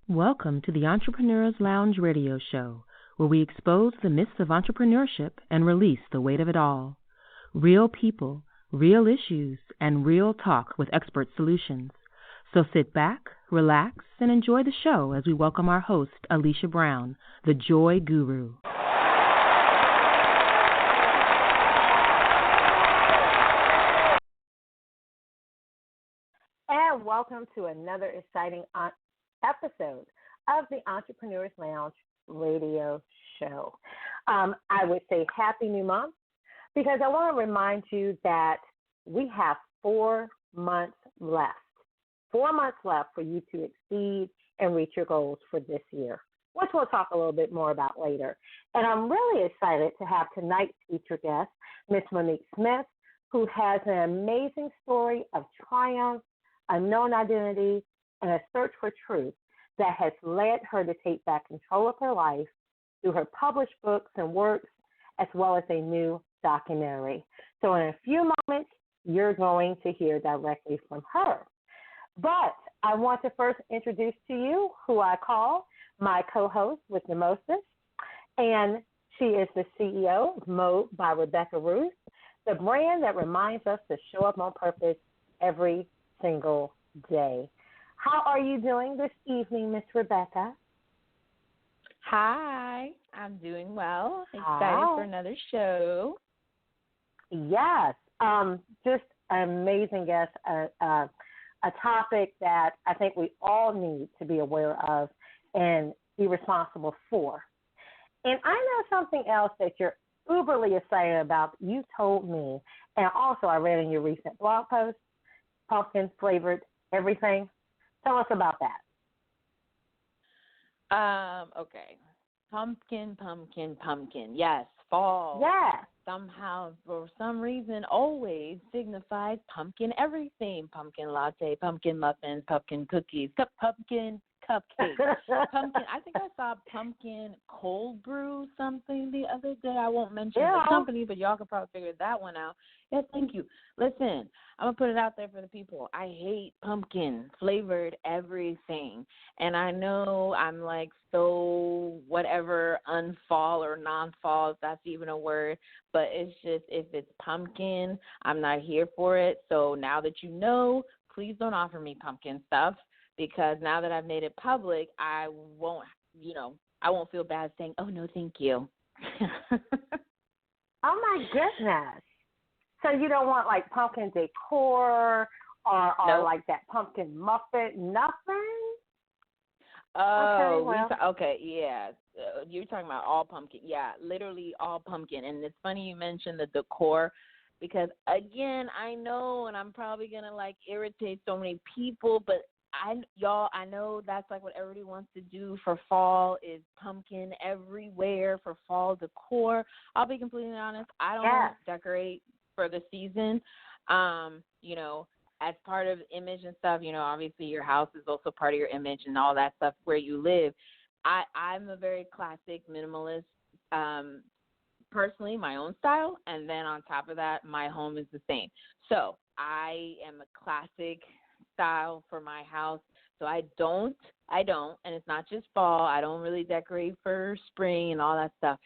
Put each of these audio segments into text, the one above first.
Welcome to the Entrepreneur's Lounge radio show, where we expose the myths of entrepreneurship and release the weight of it all. Real people, real issues, and real talk with expert solutions. So sit back, relax, and enjoy the show as we welcome our host, Alicia Brown, the Joy Guru. And welcome to another exciting episode of the Entrepreneur's Lounge radio show. I would say happy new month because I want to remind you that we have 4 months left. 4 months left for you to exceed and reach your goals for this year, which we'll talk a little bit more about later. And I'm really excited to have tonight's featured guest, Miss Monique Smith, who has an amazing story of triumph, unknown identity, and a search for truth that has led her to take back control of her life through her published books and works, as well as a new documentary. So in a few moments, you're going to hear directly from her. But I want to first introduce to you who I call my co-host with the mostest, and she is the CEO of Mode by Rebecca Ruth, the brand that reminds us to show up on purpose every single day. How are you doing this evening, Miss Rebecca? Hi, I'm doing well. Excited for another show. Yes, just an amazing guest, a topic that I think we all need to be aware of and be responsible for. And I know something else that you're uberly excited about. You told me, and also I read in your recent blog post, pumpkin flavored everything. Tell us about that. Okay. Pumpkin. Yes, fall. Yeah. Somehow, for some reason, always signifies pumpkin everything. Pumpkin latte, pumpkin muffins, pumpkin cookies, pumpkin cupcakes. Pumpkin. I think I saw pumpkin cold brew something the other day. I won't mention the company, but y'all can probably figure that one out. Yeah, thank you. Listen, I'm going to put it out there for the people. I hate pumpkin flavored everything. And I know I'm like so whatever, unfall or non-fall, if that's even a word. But it's just, if it's pumpkin, I'm not here for it. So now that you know, please don't offer me pumpkin stuff. Because now that I've made it public, I won't feel bad saying, oh, no, thank you. Oh, my goodness. So you don't want, like, pumpkin decor or nope. like that pumpkin muffin, nothing? Oh, okay, yeah. You're talking about all pumpkin. Yeah, literally all pumpkin. And it's funny you mentioned the decor because, again, I know, and I'm probably going to, like, irritate so many people, but I know that's like what everybody wants to do for fall is pumpkin everywhere for fall decor. I'll be completely honest. I don't decorate for the season. As part of image and stuff, obviously your house is also part of your image and all that stuff where you live. I'm a very classic minimalist, personally, my own style. And then on top of that, my home is the same. So I am a classic style for my house. So I don't, and it's not just fall. I don't really decorate for spring and all that stuff.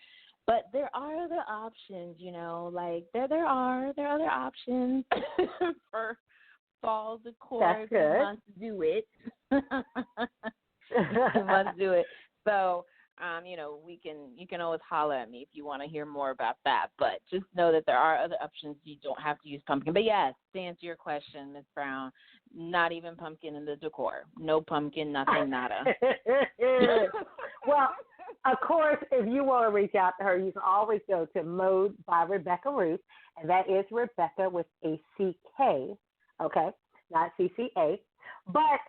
But there are other options, like there are other options for fall decor. That's good. You must do it. You must do it. So, you can always holler at me if you want to hear more about that. But just know that there are other options. You don't have to use pumpkin. But yes, to answer your question, Ms. Brown, not even pumpkin in the decor. No pumpkin, nothing, nada. Well, of course, if you want to reach out to her, you can always go to Mode by Rebecca Ruth, and that is Rebecca with a C-K, okay, not C-C-A. But,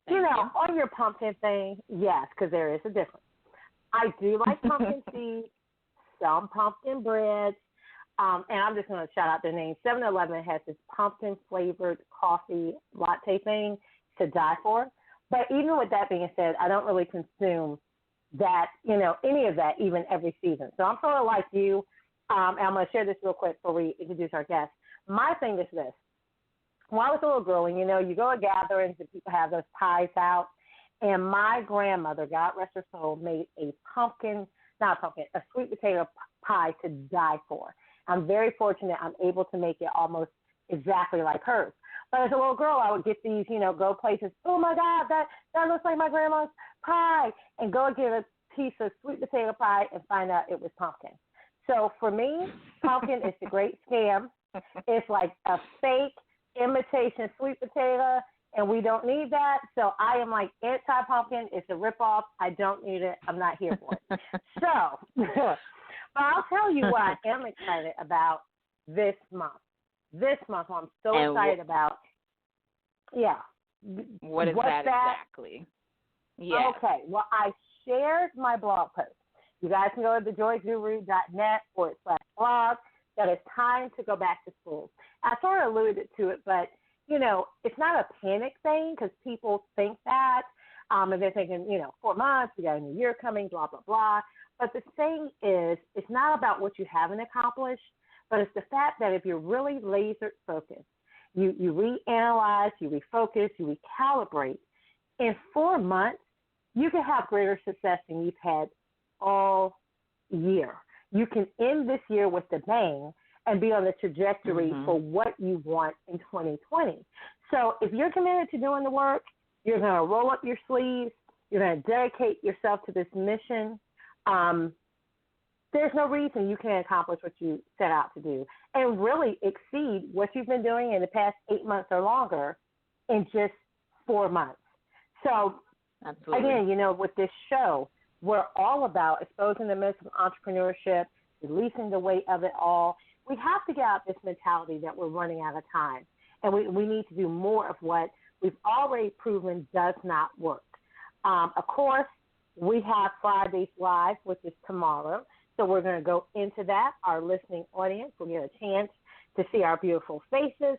on your pumpkin thing, yes, because there is a difference. I do like pumpkin seeds, some pumpkin breads, and I'm just going to shout out their name. 7-Eleven has this pumpkin-flavored coffee latte thing to die for. But even with that being said, I don't really consume that, any of that even every season. So I'm sort of like you, and I'm going to share this real quick before we introduce our guest. My thing is this. When I was a little girl, and you go to gatherings and people have those pies out, And my grandmother, God rest her soul, made a a sweet potato pie to die for. I'm very fortunate I'm able to make it almost exactly like hers. But as a little girl, I would get these, go places. Oh my God, that looks like my grandma's pie, and go get a piece of sweet potato pie and find out it was pumpkin. So for me, pumpkin is the great scam. It's like a fake imitation sweet potato, and we don't need that. So I am like anti-pumpkin. It's a ripoff. I don't need it. I'm not here for it. So, but I'll tell you what I am excited about this month. This month I'm so excited about. Yeah. What is that exactly? Yeah. Okay. Well, I shared my blog post. You guys can go to thejoyguru.net/blog. That it's time to go back to school. I sort of alluded to it, but, it's not a panic thing because people think that. And they're thinking, 4 months, we got a new year coming, blah, blah, blah. But the thing is, it's not about what you haven't accomplished, but it's the fact that if you're really laser focused, you reanalyze, you refocus, you recalibrate, in 4 months, you can have greater success than you've had all year. You can end this year with a bang and be on the trajectory for what you want in 2020. So if you're committed to doing the work, you're going to roll up your sleeves, you're going to dedicate yourself to this mission, there's no reason you can't accomplish what you set out to do and really exceed what you've been doing in the past 8 months or longer in just 4 months. So, absolutely. Again, with this show, we're all about exposing the myths of entrepreneurship, releasing the weight of it all. We have to get out this mentality that we're running out of time, and we need to do more of what we've already proven does not work. Of course, we have Fridays Live, which is tomorrow, so we're going to go into that. Our listening audience will get a chance to see our beautiful faces,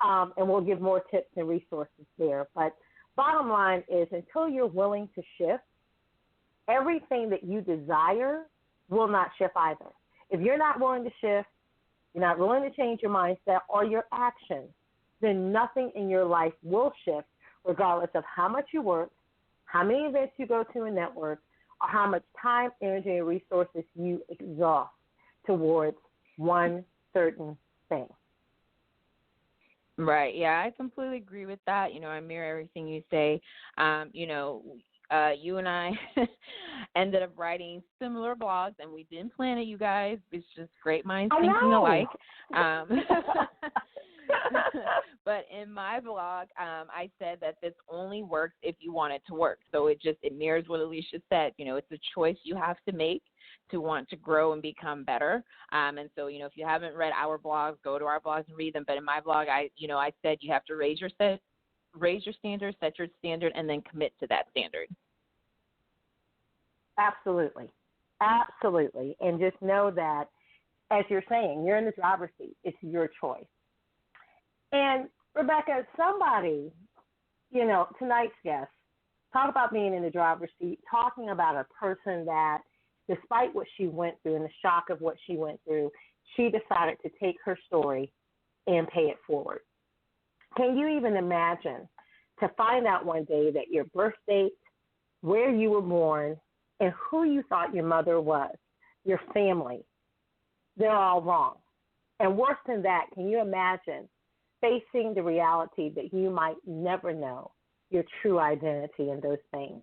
and we'll give more tips and resources there. But bottom line is, until you're willing to shift, everything that you desire will not shift either. If you're not willing to shift, you're not willing to change your mindset or your actions, then nothing in your life will shift, regardless of how much you work, how many events you go to and network, or how much time, energy, and resources you exhaust towards one certain thing. Right. Yeah, I completely agree with that. I mirror everything you say. You and I ended up writing similar blogs, and we didn't plan it, you guys. It's just great minds thinking alike. But in my blog, I said that this only works if you want it to work. So it mirrors what Alicia said. It's a choice you have to make to want to grow and become better. And so, if you haven't read our blogs, go to our blogs and read them. But in my blog, I said you have to raise your standard, set your standard, and then commit to that standard. Absolutely. Absolutely. And just know that, as you're saying, you're in the driver's seat. It's your choice. And, Rebecca, somebody, tonight's guest, talk about being in the driver's seat, talking about a person that, despite what she went through and the shock of what she went through, she decided to take her story and pay it forward. Can you even imagine to find out one day that your birth date, where you were born, and who you thought your mother was, your family, they're all wrong? And worse than that, can you imagine facing the reality that you might never know your true identity in those things?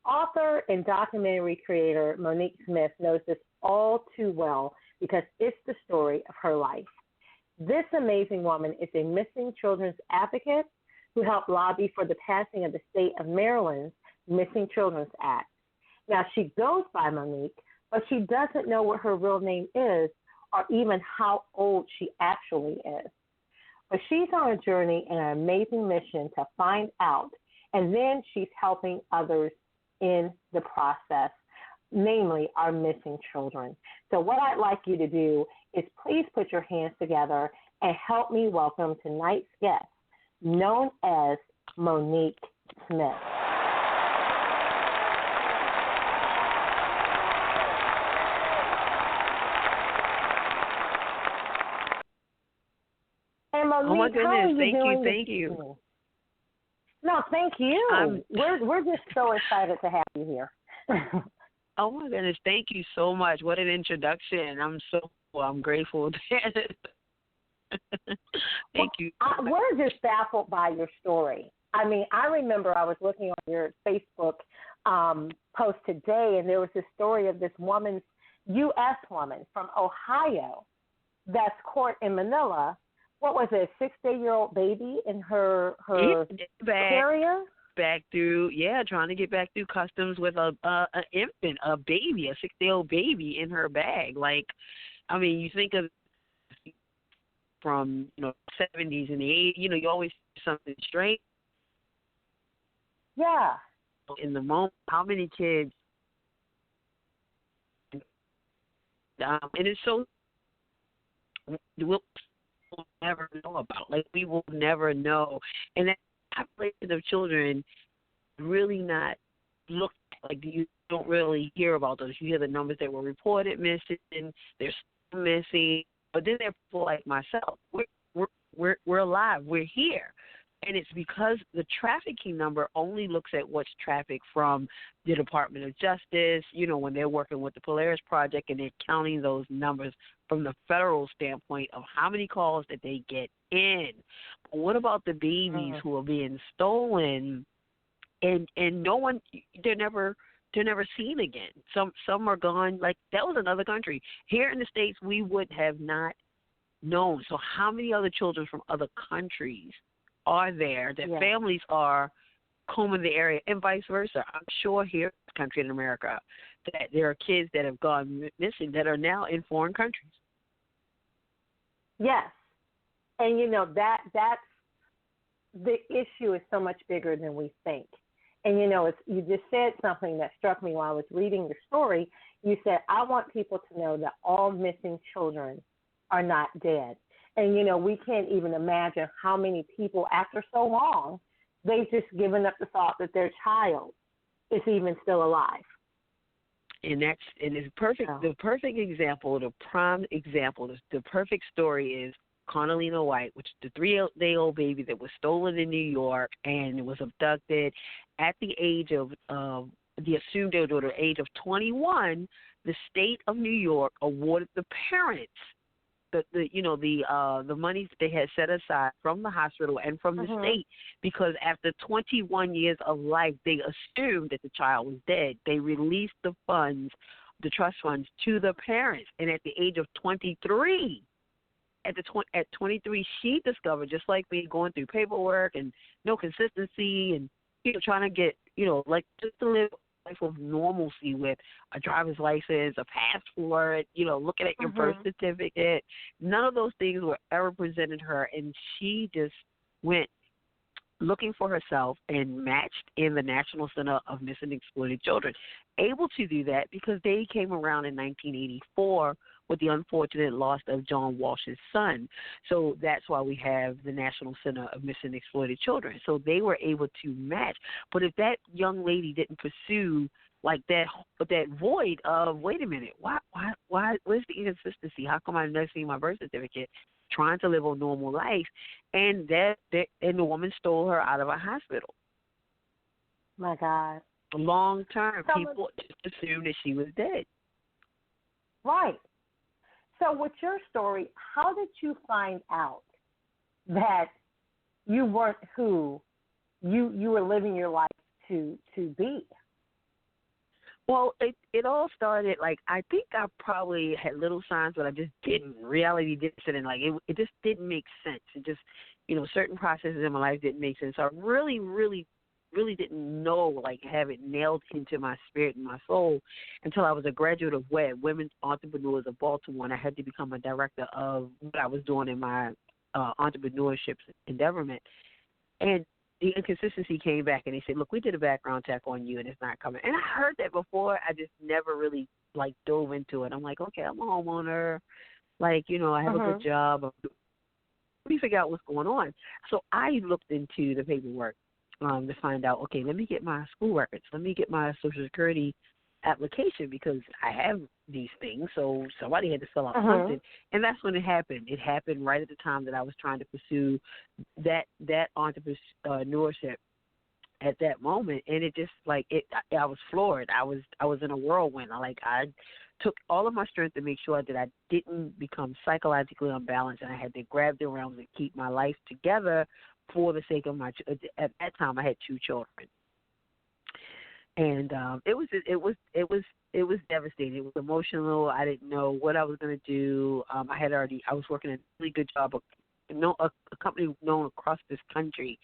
Author and documentary creator Monique Smith knows this all too well because it's the story of her life. This amazing woman is a missing children's advocate who helped lobby for the passing of the state of Maryland's Missing Children's Act. Now, she goes by Monique, but she doesn't know what her real name is or even how old she actually is. But she's on a journey and an amazing mission to find out, and then she's helping others in the process, namely our missing children. So what I'd like you to do is please put your hands together and help me welcome tonight's guest, known as Monique Smith. And Monique, oh my goodness, thank you. No, thank you. We're just so excited to have you here. Oh my goodness, thank you so much. What an introduction. I'm grateful. Thank you. We're just baffled by your story. I mean, I remember I was looking on your Facebook post today, and there was this story of this woman, U.S. woman from Ohio, that's caught in Manila. What was it, a 6-day-old baby in her carrier? Back through, trying to get back through customs with an infant, a baby, a 6-day-old baby in her bag. Like, I mean, you think of from 70s and the 80s, you always see something strange. Yeah. In the moment, how many kids? And it's so we'll never know about. Like, we will never know, and that population of children really not looked like, you don't really hear about those. You hear the numbers that were reported missing, they're still missing, but then there are people like myself. We're alive. We're here. And it's because the trafficking number only looks at what's trafficked from the Department of Justice, when they're working with the Polaris Project, and they're counting those numbers from the federal standpoint of how many calls that they get in. But what about the babies who are being stolen and no one, they're never seen again. Some are gone. Like, that was another country. Here in the States, we would have not known. So how many other children from other countries are there that families are combing the area, and vice versa? I'm sure here in this country in America that there are kids that have gone missing that are now in foreign countries. Yes. And that's the issue is so much bigger than we think. And you just said something that struck me while I was reading your story. You said, I want people to know that all missing children are not dead. And, we can't even imagine how many people, after so long, they've just given up the thought that their child is even still alive. And it's perfect. The perfect example, the prime example, the perfect story is Carnalina White, which is the 3-day-old baby that was stolen in New York and was abducted at the age of the assumed daughter, age of 21. The state of New York awarded the parents the money that they had set aside from the hospital and from the state, because after 21 years of life, they assumed that the child was dead. They released the funds, the trust funds, to the parents. And at the age of 23, at 23, she discovered, just like me, going through paperwork and no consistency and trying to get just to live life of normalcy with a driver's license, a passport, looking at your birth certificate. None of those things were ever presented her, and she just went looking for herself and matched in the National Center of Missing and Exploited Children. Able to do that because they came around in 1984 with the unfortunate loss of John Walsh's son. So that's why we have the National Center of Missing and Exploited Children. So they were able to match. But if that young lady didn't pursue like that void of, wait a minute, why, where's the inconsistency? How come I've never seen my birth certificate? Trying to live a normal life, and the woman stole her out of a hospital. My God. Long term, people just assumed that she was dead. Right. So with your story, how did you find out that you weren't who you were living your life to be? Well, it all started, I think I probably had little signs, but I just didn't. Reality didn't sit in. It just didn't make sense. It just, certain processes in my life didn't make sense. So I really, really, really didn't know, have it nailed into my spirit and my soul until I was a graduate of WEB, Women's Entrepreneurs of Baltimore, and I had to become a director of what I was doing in my entrepreneurship endeavorment. And the inconsistency came back, and they said, look, we did a background check on you, and it's not coming. And I heard that before. I just never really, dove into it. I'm like, okay, I'm a homeowner. I have a good job. Let me figure out what's going on. So I looked into the paperwork to find out, okay, let me get my school records. Let me get my Social Security application because I have these things. So somebody had to fill out something. And that's when it happened. It happened right at the time that I was trying to pursue that entrepreneurship at that moment, and it just like it. I was floored. I was in a whirlwind. I took all of my strength to make sure that I didn't become psychologically unbalanced, and I had to grab the realms and keep my life together for the sake of my. At that time, I had 2 children, and it was devastating. It was emotional. I didn't know what I was going to do. I was working a really good job, a company known across this country.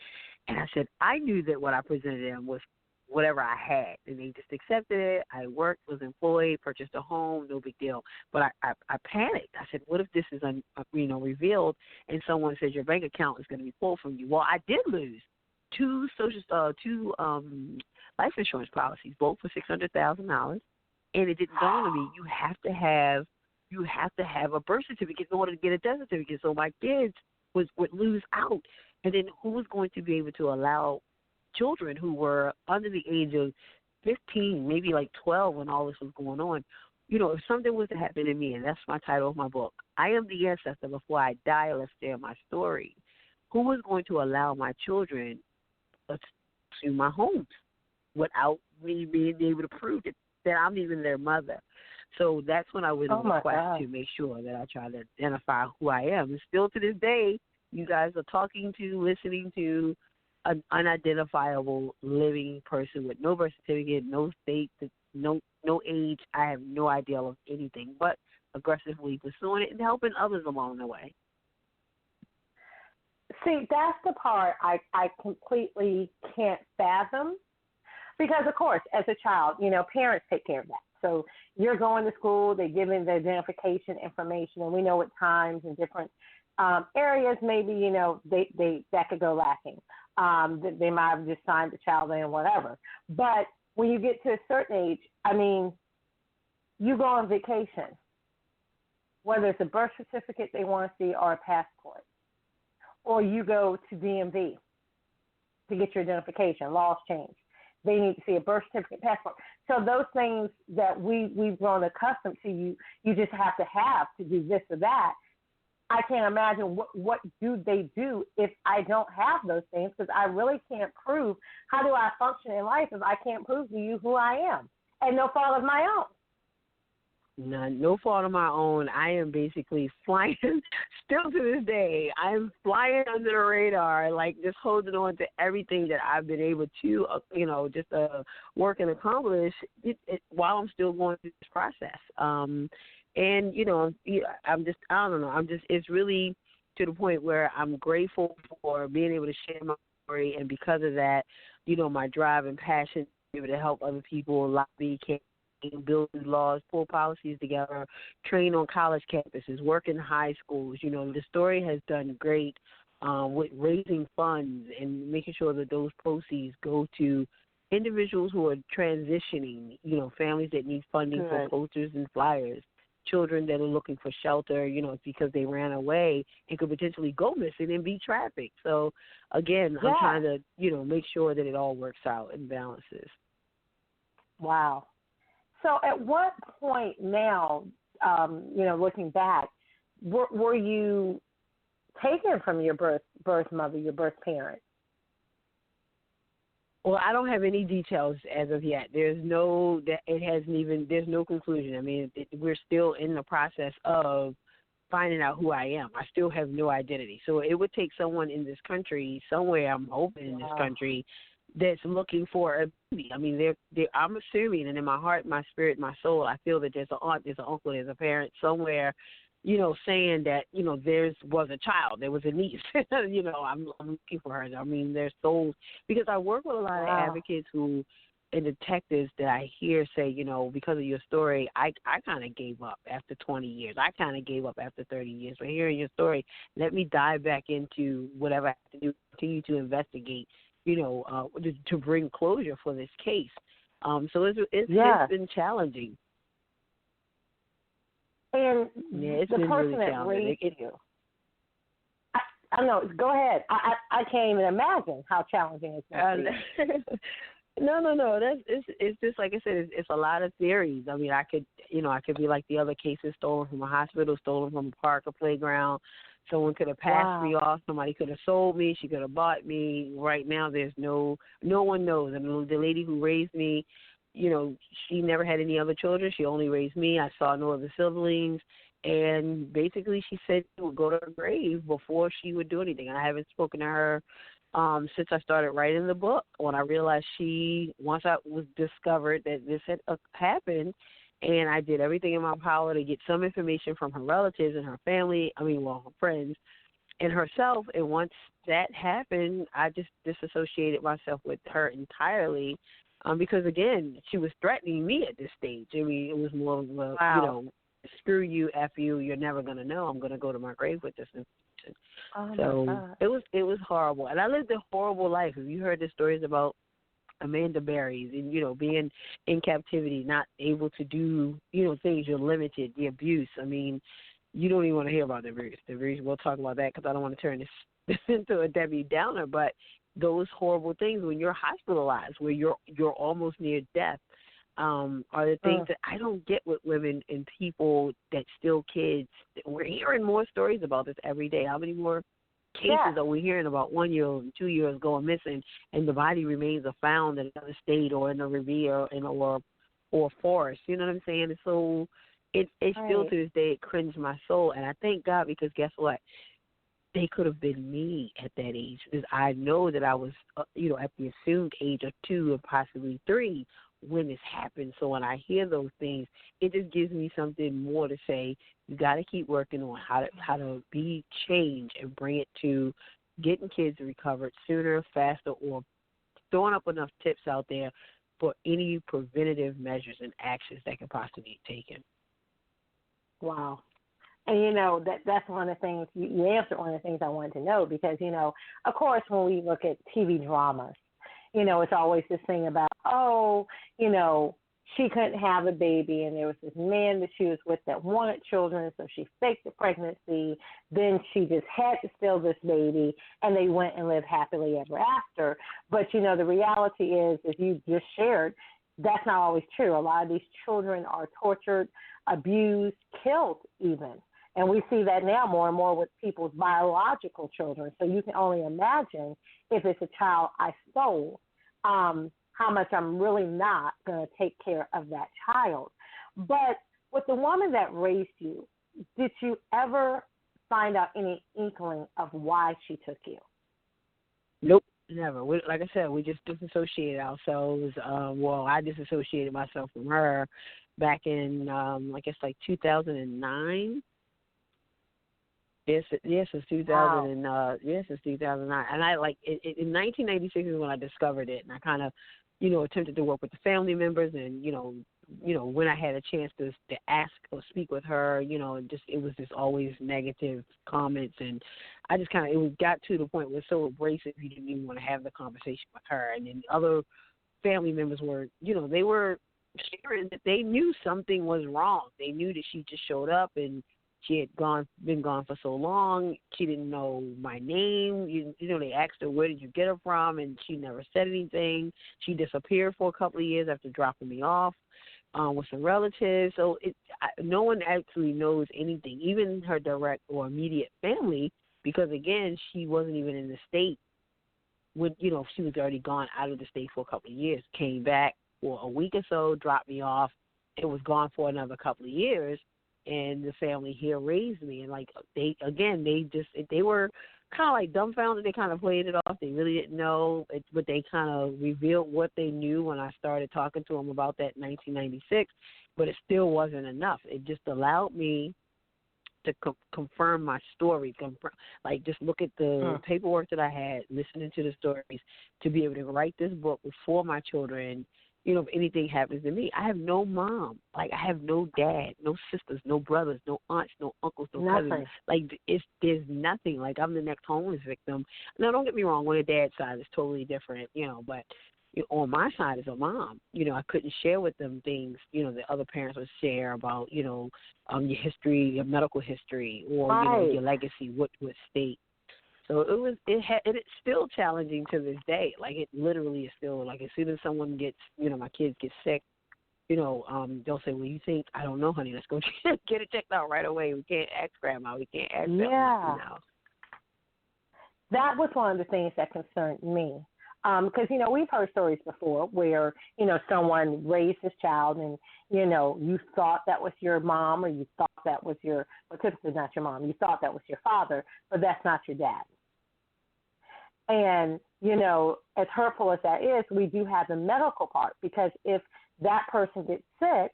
And I said, I knew that what I presented them was whatever I had, and they just accepted it. I worked, was employed, purchased a home, no big deal. But I panicked. I said, what if this is revealed, and someone says your bank account is going to be pulled from you? Well, I did lose two life insurance policies, both for $600,000, and it didn't dawn on me. You have to have a birth certificate in order to get a death certificate. So my kids would lose out. And then who was going to be able to allow children who were under the age of 15, maybe like 12 when all this was going on, if something was to happen to me, and that's my title of my book, I am the ancestor before I die, let's share my story. Who was going to allow my children to my homes without me being able to prove that I'm even their mother? So that's when I went on the quest to make sure that I try to identify who I am. And still to this day, you guys are listening to an unidentifiable living person with no birth certificate, no state, no age. I have no idea of anything but aggressively pursuing it and helping others along the way. See, that's the part I completely can't fathom because, of course, as a child, parents take care of that. So you're going to school, they're giving the identification information, and we know at times in different areas, maybe, they that could go lacking. They might have just signed the child in, whatever. But when you get to a certain age, you go on vacation, whether it's a birth certificate they want to see or a passport, or you go to DMV to get your identification, laws change. They need to see a birth certificate, passport. So those things that we've grown accustomed to, you just have to do this or that. I can't imagine what do they do if I don't have those things, because I really can't prove. How do I function in life if I can't prove to you who I am? And no fault of my own. No fault of my own. I am basically flying, still to this day, I'm flying under the radar, like just holding on to everything that I've been able to, work and accomplish while I'm still going through this process. And, it's really to the point where I'm grateful for being able to share my story. And because of that, my drive and passion to be able to help other people, lobby, campaign, build laws, pull policies together, train on college campuses, work in high schools. The story has done great with raising funds and making sure that those proceeds go to individuals who are transitioning, families that need funding for posters and flyers, children that are looking for shelter, because they ran away and could potentially go missing and be trafficked. So, again, I'm trying to, make sure that it all works out and balances. Wow. So at what point now, looking back, were you taken from your birth mother, your birth parent? Well, I don't have any details as of yet. There's no conclusion. We're still in the process of finding out who I am. I still have no identity. So it would take someone in this country, somewhere, I'm hoping in this country, that's looking for a baby. I'm assuming, and in my heart, my spirit, my soul, I feel that there's an aunt, there's an uncle, there's a parent somewhere, saying that, there was a child, there was a niece, I'm looking for her. Their souls, because I work with a lot of advocates and detectives that I hear say, because of your story, I kind of gave up after 20 years. I kind of gave up after 30 years. But hearing your story, let me dive back into whatever I have to do, continue to investigate, to bring closure for this case. So it's been challenging. And it's the been person really that raised challenging. you, I know. Go ahead. I can't even imagine how challenging it's been for you. No. It's just like I said. It's a lot of theories. I could be like the other cases: stolen from a hospital, stolen from a park or playground, Someone could have passed me off. Somebody could have sold me. She could have bought me. Right now, there's no one knows. I mean, the lady who raised me, she never had any other children. She only raised me. I saw no other siblings. And basically, she said she would go to her grave before she would do anything. And I haven't spoken to her since I started writing the book. When I realized once I was discovered that this had happened, and I did everything in my power to get some information from her relatives and her family, her friends, and herself. And once that happened, I just disassociated myself with her entirely because, again, she was threatening me at this stage. I mean, it was more of a, screw you, F you, you're never going to know. I'm going to go to my grave with this information. So it was horrible. And I lived a horrible life. If you heard the stories about Amanda Berries and, being in captivity, not able to do, things, you're limited, the abuse. I mean, you don't even want to hear about the abuse. We'll talk about that because I don't want to turn this into a Debbie Downer, but those horrible things when you're hospitalized, where you're almost near death, are the things that I don't get with women and people that steal kids. We're hearing more stories about this every day. How many more cases are we hearing about 1 year and 2 years going missing, and the body remains found in another state or in a ravine or forest? You know what I'm saying? And so it still to this day it cringes my soul. And I thank God because guess what? They could have been me at that age because I know that I was, at the assumed age of 2 or possibly 3 when this happened. So when I hear those things, it just gives me something more to say. You got to keep working on how to be changed and bring it to getting kids recovered sooner, faster, or throwing up enough tips out there for any preventative measures and actions that can possibly be taken. Wow. And, that's one of the things, you answered one of the things I wanted to know because, of course, when we look at TV dramas, it's always this thing about, she couldn't have a baby and there was this man that she was with that wanted children, so she faked the pregnancy. Then she just had to steal this baby and they went and lived happily ever after. But, the reality is, as you just shared, that's not always true. A lot of these children are tortured, abused, killed even. And we see that now more and more with people's biological children. So you can only imagine if it's a child I stole, how much I'm really not going to take care of that child. But with the woman that raised you, did you ever find out any inkling of why she took you? Nope, never. Like I said, we just disassociated ourselves. I disassociated myself from her back in, I guess, like 2009. Yes, it's 2000 it's 2009. And I in 1996 is when I discovered it, and I kind of, attempted to work with the family members, and when I had a chance to ask or speak with her, it was just always negative comments, and I just it got to the point where it was so abrasive you didn't even want to have the conversation with her. And then other family members were, they were sharing that they knew something was wrong. They knew that she just showed up and she had been gone for so long. She didn't know my name. They asked her, where did you get her from? And she never said anything. She disappeared for a couple of years after dropping me off with some relatives. So no one actually knows anything, even her direct or immediate family, because, again, she wasn't even in the state. When, she was already gone out of the state for a couple of years, came back for a week or so, dropped me off, and was gone for another couple of years. And the family here raised me, and they were kind of like dumbfounded. They kind of played it off. They really didn't know, but they kind of revealed what they knew when I started talking to them about that in 1996. But it still wasn't enough. It just allowed me to confirm my story, just look at the paperwork that I had, listening to the stories, to be able to write this book for my children. If anything happens to me, I have no mom. I have no dad, no sisters, no brothers, no aunts, no uncles, no cousins. There's nothing. I'm the next homeless victim. Now, don't get me wrong. On the dad's side, it's totally different, but on my side as a mom, I couldn't share with them things, that other parents would share about, your history, your medical history, or, your legacy, what state. So it's still challenging to this day. It literally is still, as soon as someone gets, my kids get sick, they'll say, well, you think, I don't know, honey, let's go get it checked out right away. We can't ask grandma. We can't ask grandma. That was one of the things that concerned me. Because, we've heard stories before where, someone raised his child and, you thought that was your mom or you thought that was well, typically not your mom. You thought that was your father, but that's not your dad. And, as hurtful as that is, we do have the medical part, because if that person gets sick,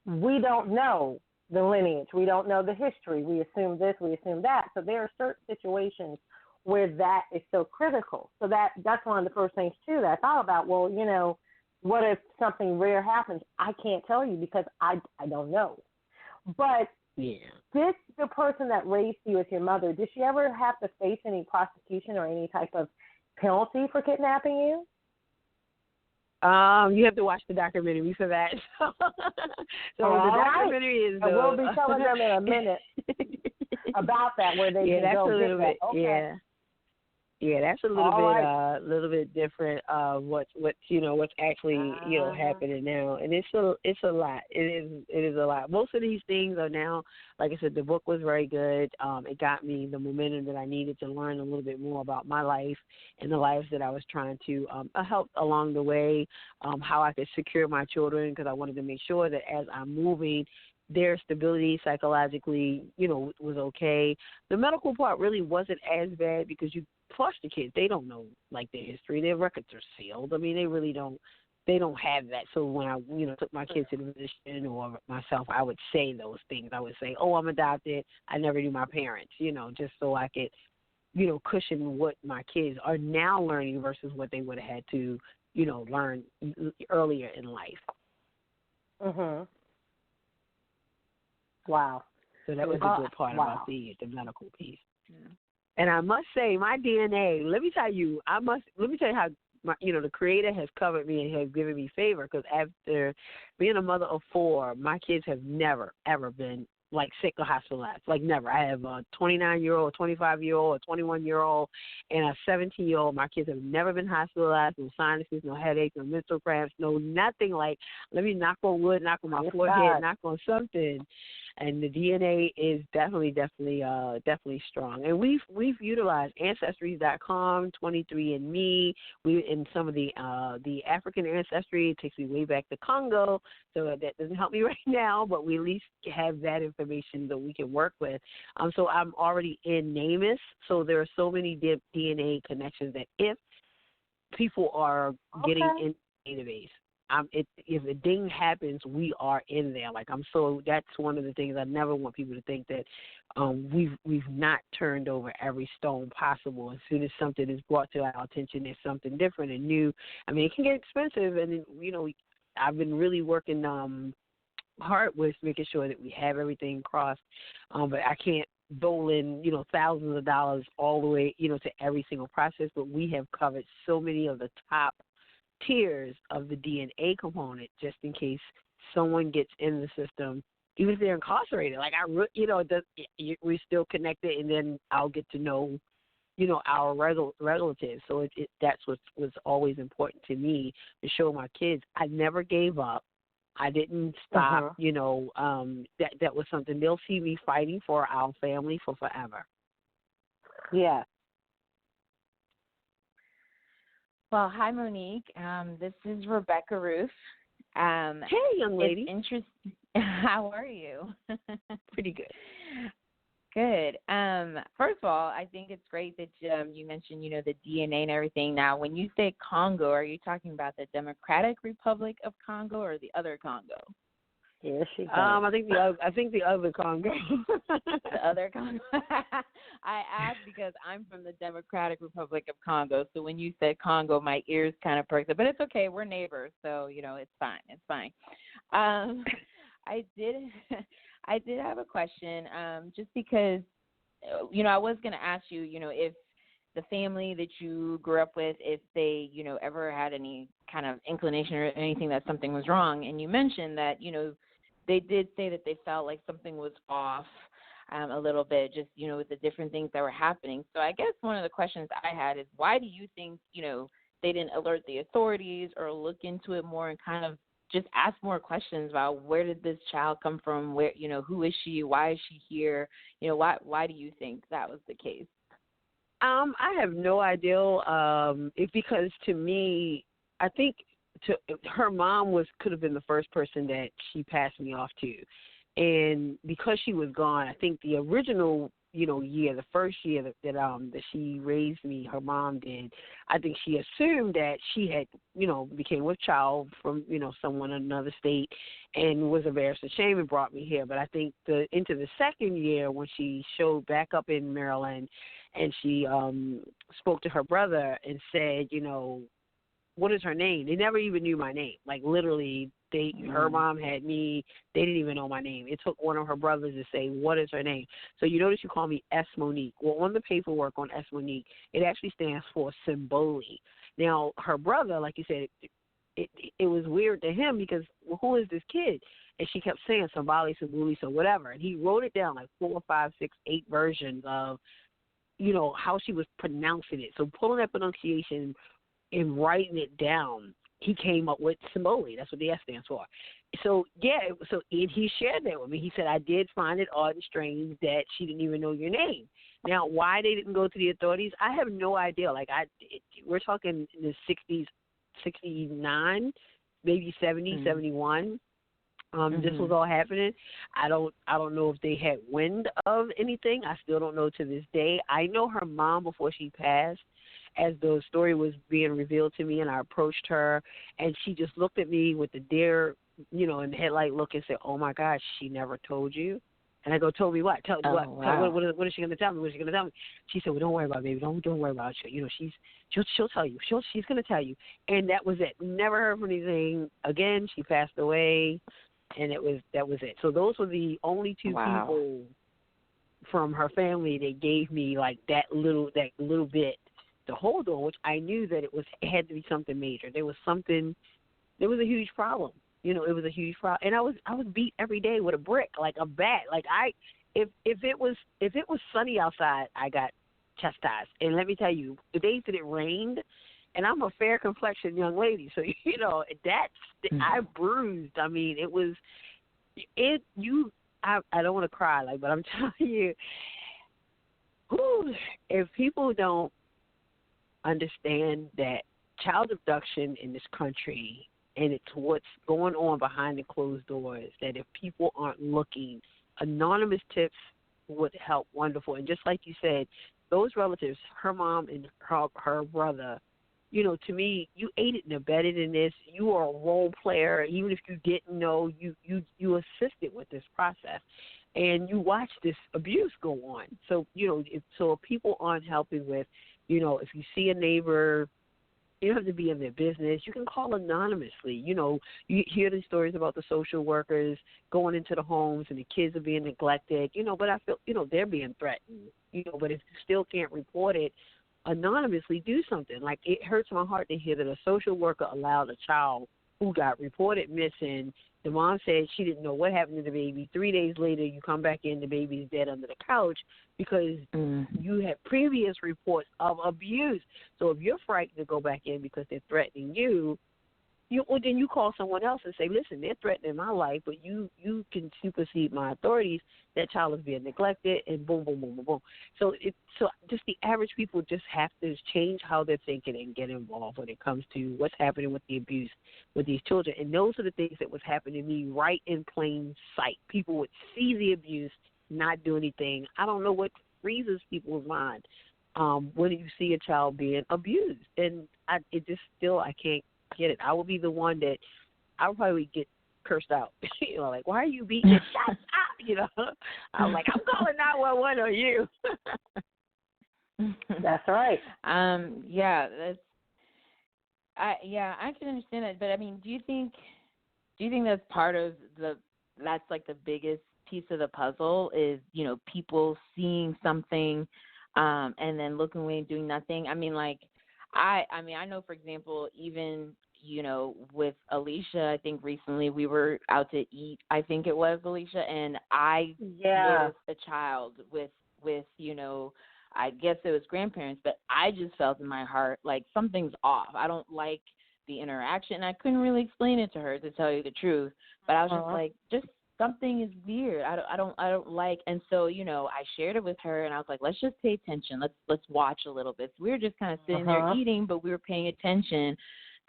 we don't know the lineage. We don't know the history. We assume this, we assume that. So there are certain situations where that is so critical. So that's one of the first things, too, that I thought about. Well, what if something rare happens? I can't tell you because I don't know. But did the person that raised you as your mother, did she ever have to face any prosecution or any type of penalty for kidnapping you? You have to watch the documentary for that. So the documentary is. We'll be telling them in a minute about that, where they can go get that. Okay. Yeah, that's a little bit different of what's actually happening now, and it's a lot. It is a lot. Most of these things are now, like I said, the book was very good. It got me the momentum that I needed to learn a little bit more about my life and the lives that I was trying to help along the way, how I could secure my children, because I wanted to make sure that as I'm moving, their stability psychologically, was okay. The medical part really wasn't as bad because you foster kids, they don't know like their history. Their records are sealed. I mean, they really don't. They don't have that. So when I, took my kids to the physician or myself, I would say those things. I would say, "Oh, I'm adopted. I never knew my parents." Just so I could, cushion what my kids are now learning versus what they would have had to, learn earlier in life. Mhm. Wow. So that was a good part about the medical piece. Yeah. And I must say, my DNA. Let me tell you how the Creator has covered me and has given me favor. Because after being a mother of 4, my kids have never ever been like sick or hospitalized. Like never. I have a 29-year-old, a 25-year-old, a 21-year-old, and a 17-year-old. My kids have never been hospitalized. No sinuses, no headaches, no mental cramps, no nothing. Like, let me knock on wood, knock on my forehead, knock on something. And the DNA is definitely strong. And we've utilized Ancestry.com, 23andMe. We in some of the African ancestry. It takes me way back to Congo, so that doesn't help me right now. But we at least have that information that we can work with. So I'm already in NamUs, so there are so many DNA connections that if people are getting in the database, if a ding happens, we are in there. That's one of the things I never want people to think that we've not turned over every stone possible. As soon as something is brought to our attention, there's something different and new. I mean, it can get expensive, and I've been really working hard with making sure that we have everything crossed. But I can't dole in, thousands of dollars all the way, to every single process. But we have covered so many of the top tiers of the DNA component, just in case someone gets in the system, even if they're incarcerated. We're still connected, and then I'll get to know, our relatives. So that's what was always important to me, to show my kids I never gave up. I didn't stop. That was something they'll see me fighting for our family for forever. Yeah. Well, hi, Monique. This is Rebecca Ruth. Hey, young lady. How are you? Pretty good. Good. First of all, I think it's great that you mentioned, the DNA and everything. Now, when you say Congo, are you talking about the Democratic Republic of Congo or the other Congo? Yes, she does. I think the other Congo. The other Congo. I asked because I'm from the Democratic Republic of Congo. So when you said Congo, my ears kind of perked up. But it's okay. We're neighbors, so it's fine. It's fine. I did have a question. Just because, I was going to ask you, if the family that you grew up with, if they, ever had any kind of inclination or anything that something was wrong. And you mentioned that, they did say that they felt like something was off a little bit, just, with the different things that were happening. So I guess one of the questions I had is, why do you think, they didn't alert the authorities or look into it more and kind of just ask more questions about where did this child come from? Where, who is she? Why is she here? Why do you think that was the case? I have no idea. Because to me, I think her mom could have been the first person that she passed me off to, and because she was gone, I think the original year, the first year that she raised me, her mom did. I think she assumed that she had became with child from someone in another state and was embarrassed and ashamed and brought me here. But I think into the second year when she showed back up in Maryland, and she spoke to her brother and said, what is her name? They never even knew my name. Like literally, her mom had me. They didn't even know my name. It took one of her brothers to say, what is her name? So you notice you call me S. Monique. Well, on the paperwork on S. Monique, it actually stands for Symbolie. Now, her brother, like you said, it was weird to him because, well, who is this kid? And she kept saying Symbolie, so whatever. And he wrote it down like 4, 5, 6, 8 versions of, how she was pronouncing it. So pulling that pronunciation and writing it down, he came up with Symbolie. That's what the S stands for. So, and he shared that with me. He said, I did find it odd and strange that she didn't even know your name. Now, why they didn't go to the authorities, I have no idea. Like, we're talking in the 60s, 69, maybe 70, 71. This was all happening. I don't know if they had wind of anything. I still don't know to this day. I know her mom before she passed, as the story was being revealed to me, and I approached her, and she just looked at me with the deer, in the headlight look and said, "Oh my gosh, she never told you." And I go, "Told me what? Tell what? Wow. What is she going to tell me? What is she going to tell me?" She said, "Well, don't worry about it, baby. Don't worry about it. She'll tell you. She's going to tell you." And that was it. Never heard from anything again. She passed away. And that was it. So those were the only two people from her family that gave me like that little bit to hold on, which I knew that it had to be something major. There was a huge problem. It was a huge problem, and I was beat every day with a brick, like a bat. Like if it was sunny outside, I got chastised. And let me tell you, the days that it rained. And I'm a fair complexioned young lady, so I bruised. I mean, I don't want to cry, but I'm telling you, if people don't understand that child abduction in this country and it's what's going on behind the closed doors, that if people aren't looking, anonymous tips would help wonderful. And just like you said, those relatives, her mom and her brother. To me, you aided and abetted in this. You are a role player. Even if you didn't know, you assisted with this process. And you watched this abuse go on. So, if people aren't helping with, if you see a neighbor, you don't have to be in their business. You can call anonymously. You hear the stories about the social workers going into the homes and the kids are being neglected, but I feel, they're being threatened, but if you still can't report it, anonymously do something. Like, it hurts my heart to hear that a social worker allowed a child who got reported missing. The mom said she didn't know what happened to the baby. 3 days later, you come back in, the baby's dead under the couch because you had previous reports of abuse. So if you're frightened to go back in because they're threatening you, then you call someone else and say, listen, they're threatening my life, but you can supersede my authorities. That child is being neglected, and boom, boom, boom, boom, boom. So just the average people just have to change how they're thinking and get involved when it comes to what's happening with the abuse with these children. And those are the things that was happening to me right in plain sight. People would see the abuse, not do anything. I don't know what freezes people's mind when you see a child being abused. And I can't get it. I would be the one that I would probably get cursed out. Like, why are you beating it? Shut up. I'm like, I'm calling 911 on you. That's right. I can understand that, but I mean, do you think that's part of that's like the biggest piece of the puzzle is, people seeing something and then looking away and doing nothing? I mean, like, I know, for example, even, with Alicia, I think recently we were out to eat, I think it was Alicia, and I noticed a child with, I guess it was grandparents, but I just felt in my heart like something's off. I don't like the interaction. I couldn't really explain it to her, to tell you the truth, but I was just like, just something is weird. I don't like. And so, I shared it with her, and I was like, let's just pay attention. Let's watch a little bit. So we were just kind of sitting there eating, but we were paying attention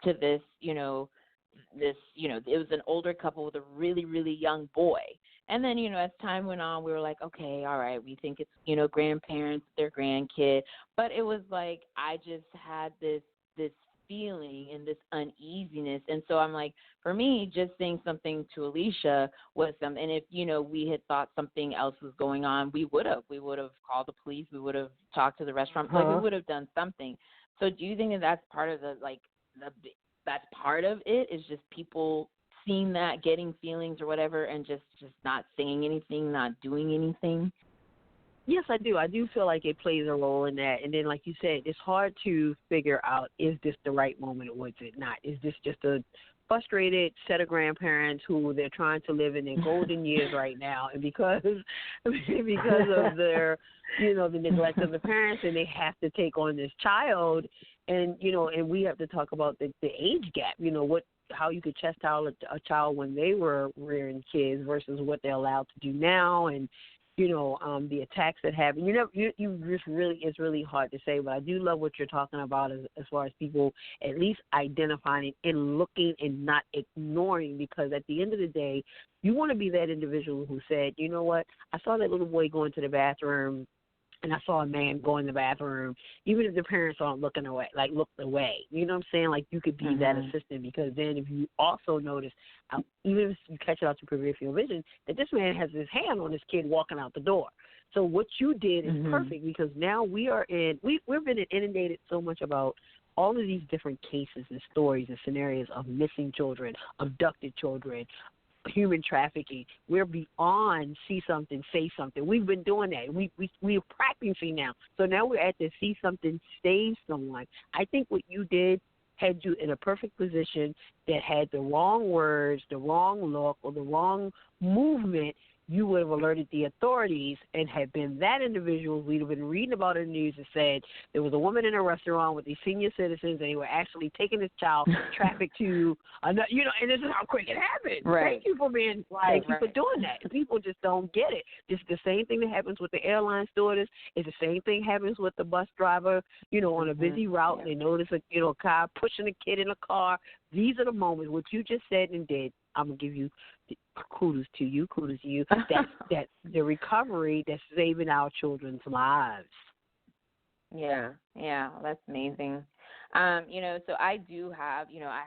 to this, it was an older couple with a really, really young boy. And then, as time went on, we were like, okay, all right, we think it's, grandparents, their grandkid. But it was like, I just had this feeling and this uneasiness. And so I'm like, for me, just saying something to Alicia was something. And if, we had thought something else was going on, we would have called the police. We would have talked to the restaurant. Like, we would have done something. So do you think that that's part of that's part of it, is just people seeing that, getting feelings or whatever, and just not saying anything, not doing anything? Yes, I do. I do feel like it plays a role in that. And then, like you said, it's hard to figure out, is this the right moment or is it not? Is this just a frustrated set of grandparents who they're trying to live in their golden years right now, and because of their, the neglect of the parents, and they have to take on this child, and and we have to talk about the age gap, how you could chastise a child when they were rearing kids versus what they're allowed to do now, and the attacks that happen. It's really hard to say, but I do love what you're talking about as far as people at least identifying and looking and not ignoring, because at the end of the day, you want to be that individual who said, you know what, I saw that little boy go into the bathroom, and I saw a man go in the bathroom, even if the parents aren't looked away. You know what I'm saying? Like, you could be that assistant, because then if you also notice, even if you catch it out your peripheral vision, that this man has his hand on this kid walking out the door. So what you did is perfect, because now we've been inundated so much about all of these different cases and stories and scenarios of missing children, abducted children, human trafficking. We're beyond see something, say something. We've been doing that. We're practicing now. So now we're at the see something, save someone. I think what you did had you in a perfect position that had the wrong words, the wrong look, or the wrong movement. You would have alerted the authorities and had been that individual. We'd have been reading about it in the news and said there was a woman in a restaurant with these senior citizens, and they were actually taking this child trafficked to another, and this is how quick it happened. Right. Thank you for for doing that. People just don't get it. It's the same thing that happens with the airline stewardess. It's the same thing happens with the bus driver, on a busy route. They notice a car pushing a kid in a car. These are the moments, what you just said and did. I'm going to give you kudos to you. That's the recovery that's saving our children's lives. Yeah, that's amazing. So I do have, I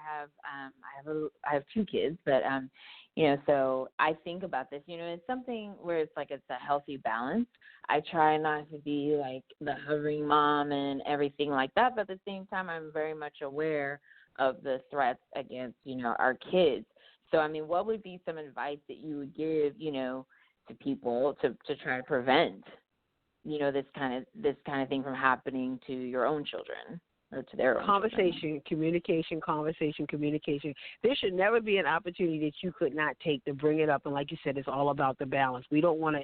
have 2 kids, but so I think about this, it's something where it's like it's a healthy balance. I try not to be like the hovering mom and everything like that, but at the same time, I'm very much aware of the threats against, our kids. So, I mean, what would be some advice that you would give, to people to try to prevent, this kind of thing from happening to your own children or to their own conversation, communication. There should never be an opportunity that you could not take to bring it up. And like you said, it's all about the balance. We don't want to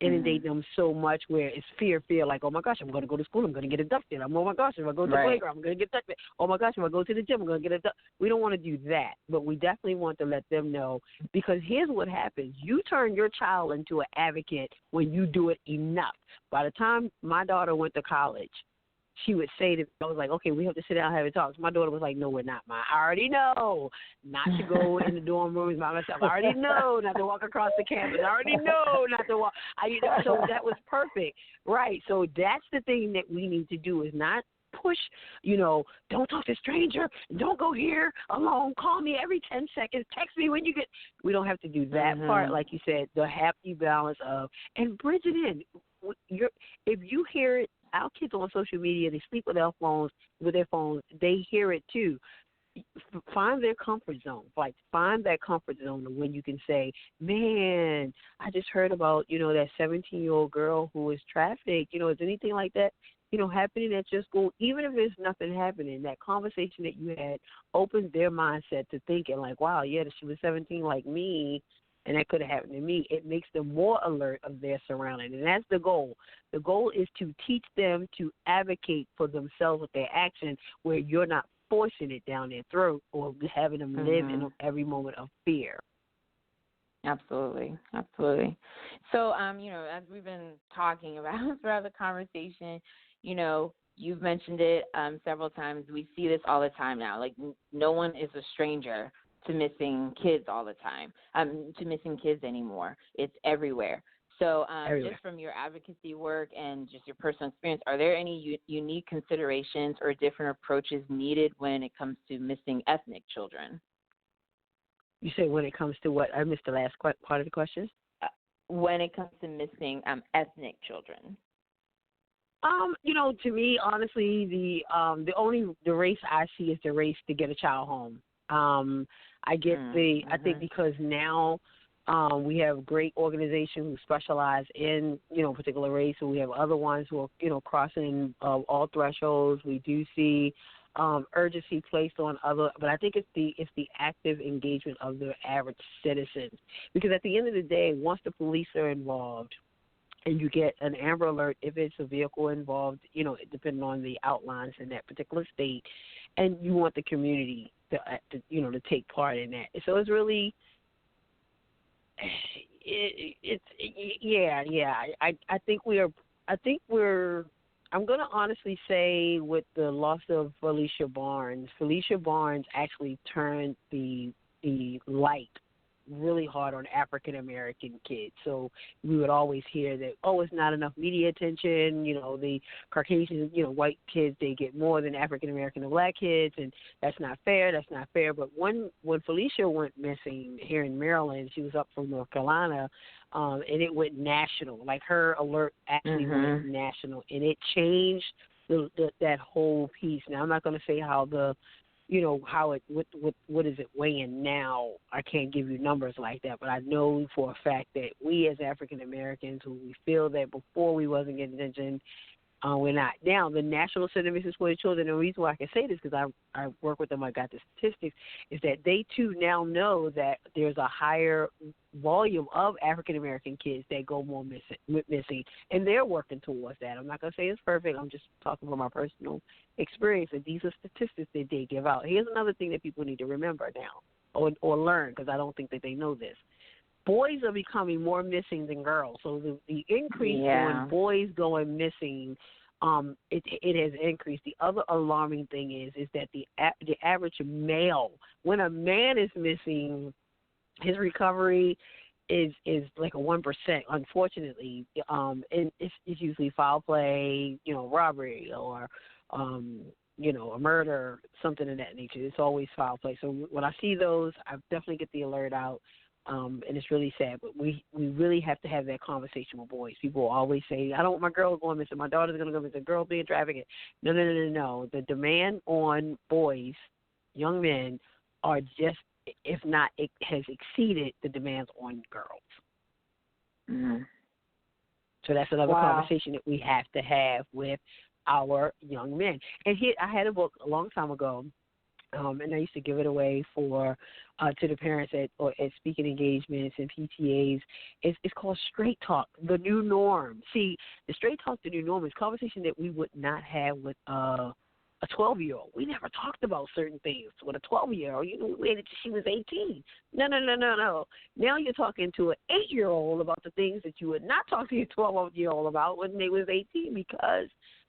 inundate them so much where it's fear, like, oh, my gosh, I'm going to go to school, I'm going to get abducted. Oh, my gosh, if I go to the playground, I'm going to get abducted. Oh, my gosh, if I go to the gym, I'm going to get abducted. We don't want to do that, but we definitely want to let them know, because here's what happens. You turn your child into an advocate when you do it enough. By the time my daughter went to college, she would say to me, I was like, okay, we have to sit down and have a talk. My daughter was like, no, we're not, Ma. I already know not to go in the dorm rooms by myself. I already know not to walk across the campus. I already know not to walk. So that was perfect. Right. So that's the thing that we need to do, is not push, don't talk to a stranger. Don't go here alone. Call me every 10 seconds. Text me when you get. We don't have to do that part. Like you said, the happy balance of, and bridge it in. If you hear it, our kids on social media, they sleep with their phones, they hear it too. Find their comfort zone. Like, find that comfort zone when you can say, man, I just heard about, that 17-year-old girl who was trafficked. Is anything like that, happening at your school? Even if there's nothing happening, that conversation that you had opens their mindset to thinking like, wow, yeah, she was 17 like me, and that could have happened to me. It makes them more alert of their surroundings, and that's the goal. The goal is to teach them to advocate for themselves with their actions, where you're not forcing it down their throat or having them live in every moment of fear. Absolutely, absolutely. So, as we've been talking about throughout the conversation, you've mentioned it several times. We see this all the time now. Like, no one is a stranger to missing kids all the time, to missing kids anymore. It's everywhere. So just from your advocacy work and just your personal experience, are there any unique considerations or different approaches needed when it comes to missing ethnic children? You say when it comes to what? I missed the last part of the question. When it comes to missing ethnic children. To me, honestly, the race I see is the race to get a child home. I think because now we have great organizations who specialize in, particular race, and we have other ones who are, crossing all thresholds. We do see urgency placed on other, but I think it's the active engagement of the average citizen, because at the end of the day, once the police are involved, and you get an Amber Alert if it's a vehicle involved, depending on the outlines in that particular state, and you want the community to take part in that. So it's really, I think I'm going to honestly say with the loss of Felicia Barnes actually turned the light really hard on African American kids. So we would always hear that, it's not enough media attention. The Caucasian, white kids, they get more than African American and black kids, and that's not fair. But when Felicia went missing here in Maryland, she was up from North Carolina, and it went national. Like, her alert actually went national, and it changed that whole piece. Now, I'm not going to say how how it, what is it weighing now. I can't give you numbers like that, but I know for a fact that we as African Americans, who we feel that before we wasn't getting attention, we're not. Now, the National Center for Exploited Children, and the reason why I can say this, because I work with them, I got the statistics, is that they too now know that there's a higher volume of African American kids that go more missing, and they're working towards that. I'm not going to say it's perfect. I'm just talking from my personal experience, and these are statistics that they give out. Here's another thing that people need to remember now, or learn, because I don't think that they know this. Boys are becoming more missing than girls. So the increase on boys going missing, it has increased. The other alarming thing is that the average male, when a man is missing, his recovery is like a 1%. Unfortunately, and it's usually foul play, robbery or a murder, something of that nature. It's always foul play. So when I see those, I definitely get the alert out. And it's really sad, but we really have to have that conversation with boys. People always say, I don't want my girl going missing, my daughter's going to go missing, girl being trafficked. No. The demand on boys, young men, are just, if not, it has exceeded the demands on girls. Mm-hmm. So that's another conversation that we have to have with our young men. And here, I had a book a long time ago, and I used to give it away to the parents at speaking engagements and PTAs. It's called Straight Talk, the New Norm. See, the Straight Talk, the New Norm is a conversation that we would not have with a 12-year-old. We never talked about certain things with a 12-year-old. We waited till she was 18. No. Now you're talking to an 8-year-old about the things that you would not talk to your 12-year-old about when they was 18, because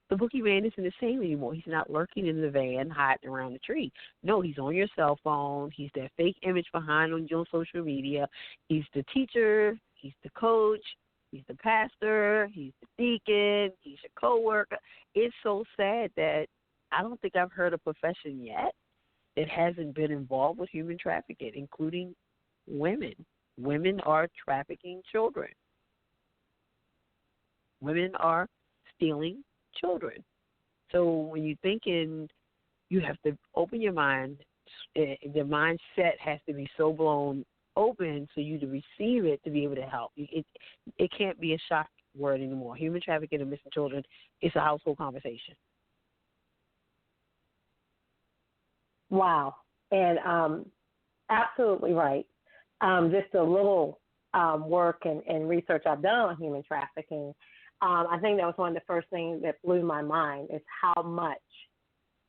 the boogeyman isn't the same anymore. He's not lurking in the van, hiding around the tree. No, he's on your cell phone. He's that fake image behind on your social media. He's the teacher. He's the coach. He's the pastor. He's the deacon. He's your coworker. It's so sad that I don't think I've heard a profession yet that hasn't been involved with human trafficking, including women. Women are trafficking children. Women are stealing children. So when you're thinking, you have to open your mind. The mindset has to be so blown open for you to receive it, to be able to help. It can't be a shock word anymore. Human trafficking and missing children is a household conversation. Wow. And absolutely right. Just a little work and research I've done on human trafficking, I think that was one of the first things that blew my mind, is how much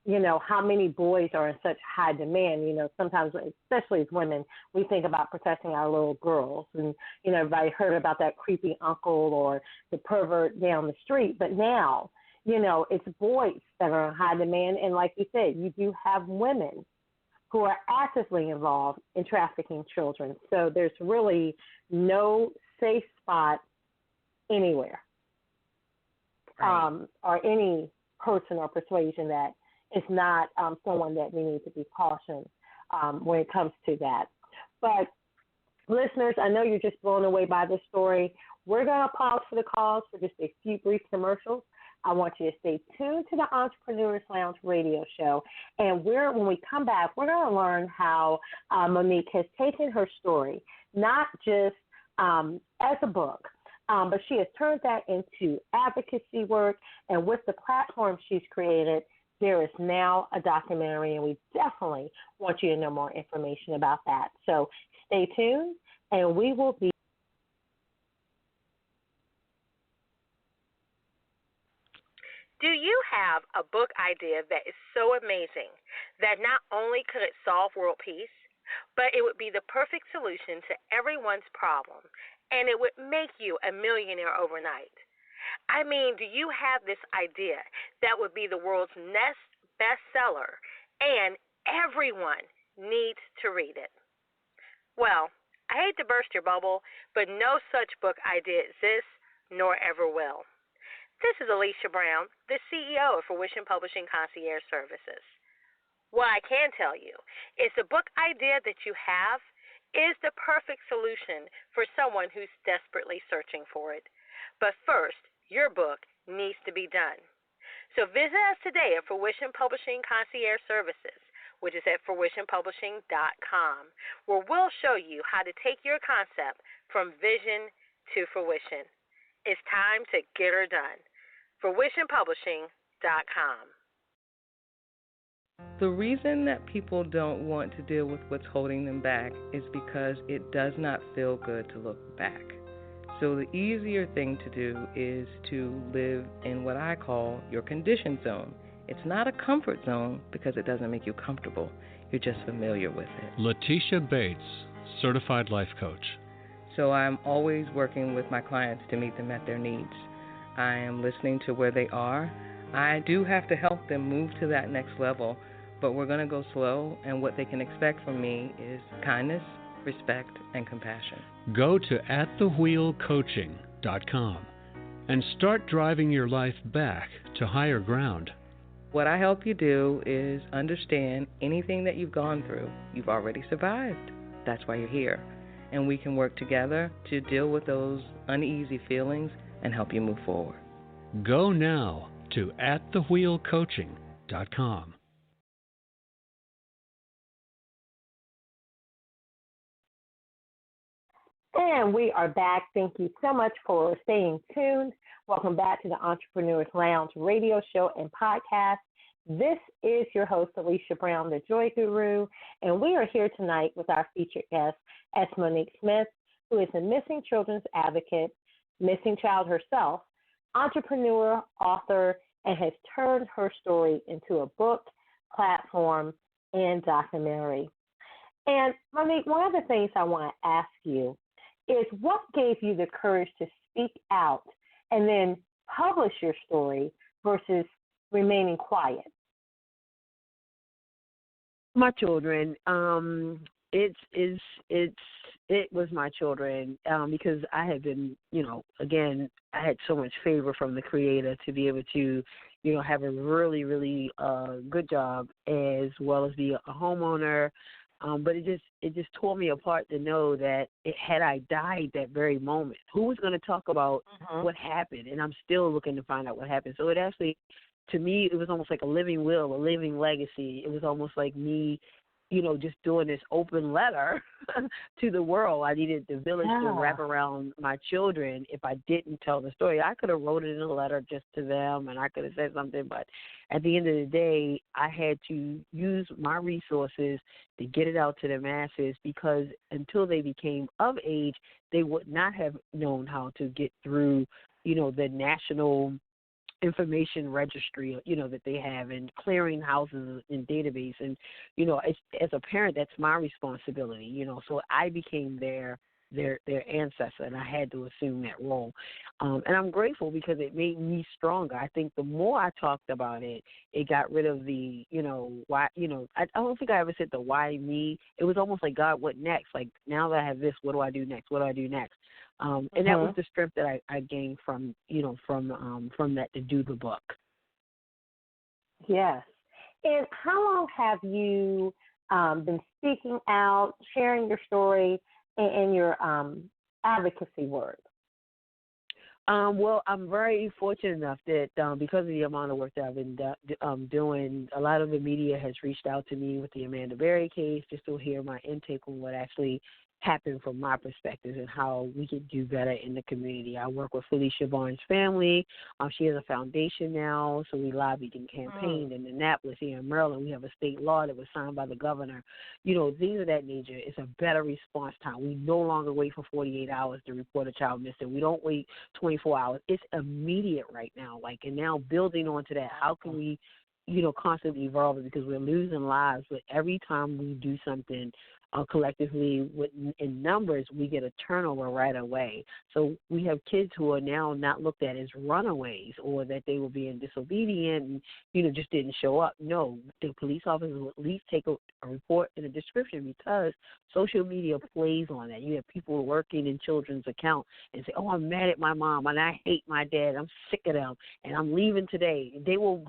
how many boys are in such high demand. Sometimes, especially as women, we think about protecting our little girls. And, everybody heard about that creepy uncle or the pervert down the street. But now, it's boys that are in high demand. And like you said, you do have women who are actively involved in trafficking children. So there's really no safe spot anywhere, or any person or persuasion that is not someone that we need to be cautioned when it comes to that. But listeners, I know you're just blown away by this story. We're going to pause for the calls for just a few brief commercials. I want you to stay tuned to the Entrepreneurs Lounge radio show. And when we come back, we're going to learn how Monique has taken her story, not just as a book, but she has turned that into advocacy work. And with the platform she's created, there is now a documentary, and we definitely want you to know more information about that. So stay tuned, and we will be. Do you have a book idea that is so amazing that not only could it solve world peace, but it would be the perfect solution to everyone's problem, and it would make you a millionaire overnight? I mean, do you have this idea that would be the world's next bestseller, and everyone needs to read it? Well, I hate to burst your bubble, but no such book idea exists, nor ever will. This is Alicia Brown, the CEO of Fruition Publishing Concierge Services. What I can tell you is the book idea that you have is the perfect solution for someone who's desperately searching for it. But first, your book needs to be done. So visit us today at Fruition Publishing Concierge Services, which is at fruitionpublishing.com, where we'll show you how to take your concept from vision to fruition. It's time to get her done. fruitionpublishing.com. The reason that people don't want to deal with what's holding them back is because it does not feel good to look back. So the easier thing to do is to live in what I call your condition zone. It's not a comfort zone because it doesn't make you comfortable. You're just familiar with it. Letitia Bates, Certified Life Coach. So I'm always working with my clients to meet them at their needs. I am listening to where they are. I do have to help them move to that next level, but we're going to go slow, and what they can expect from me is kindness, respect, and compassion. Go to atthewheelcoaching.com and start driving your life back to higher ground. What I help you do is understand anything that you've gone through, you've already survived. That's why you're here. And we can work together to deal with those uneasy feelings and help you move forward. Go now to atthewheelcoaching.com. And we are back. Thank you so much for staying tuned. Welcome back to the Entrepreneurs Lounge radio show and podcast. This is your host, Alicia Brown, the Joy Guru, and we are here tonight with our featured guest, Monique Smith, who is a missing children's advocate, missing child herself, entrepreneur, author, and has turned her story into a book, platform, and documentary. And Monique, one of the things I want to ask you is what gave you the courage to speak out and then publish your story versus remaining quiet? My children. It was my children because I had been, again, I had so much favor from the Creator to be able to, have a really, really good job as well as be a homeowner. But it just tore me apart to know that had I died that very moment, who was going to talk about what happened? And I'm still looking to find out what happened. So it actually, to me, it was almost like a living will, a living legacy. It was almost like me, just doing this open letter to the world. I needed the village to wrap around my children if I didn't tell the story. I could have wrote it in a letter just to them, and I could have said something, but at the end of the day, I had to use my resources to get it out to the masses because until they became of age, they would not have known how to get through, the national information registry, that they have, and clearing houses and database. And, as a parent, that's my responsibility, so I became their ancestor, and I had to assume that role. And I'm grateful because it made me stronger. I think the more I talked about it, it got rid of the, why, I don't think I ever said the why me. It was almost like, God, what next? Like, now that I have this, what do I do next? What do I do next? And that was the strength that I gained from that to do the book. Yes. And how long have you been speaking out, sharing your story, and your advocacy work? Well, I'm very fortunate enough that because of the amount of work that I've been doing, a lot of the media has reached out to me with the Amanda Berry case just to hear my intake on what actually happened from my perspective and how we could do better in the community. I work with Felicia Barnes' family. She has a foundation now, so we lobbied and campaigned in Annapolis here in Maryland. We have a state law that was signed by the governor. Things of that nature. It's a better response time. We no longer wait for 48 hours to report a child missing. We don't wait 24 hours. It's immediate right now. And now building onto that, how can we constantly evolve it, because we're losing lives. But every time we do something collectively in numbers, we get a turnover right away. So we have kids who are now not looked at as runaways or that they were being disobedient and, just didn't show up. No, the police officers will at least take a report and a description, because social media plays on that. You have people working in children's accounts and say, I'm mad at my mom and I hate my dad. I'm sick of them and I'm leaving today. They will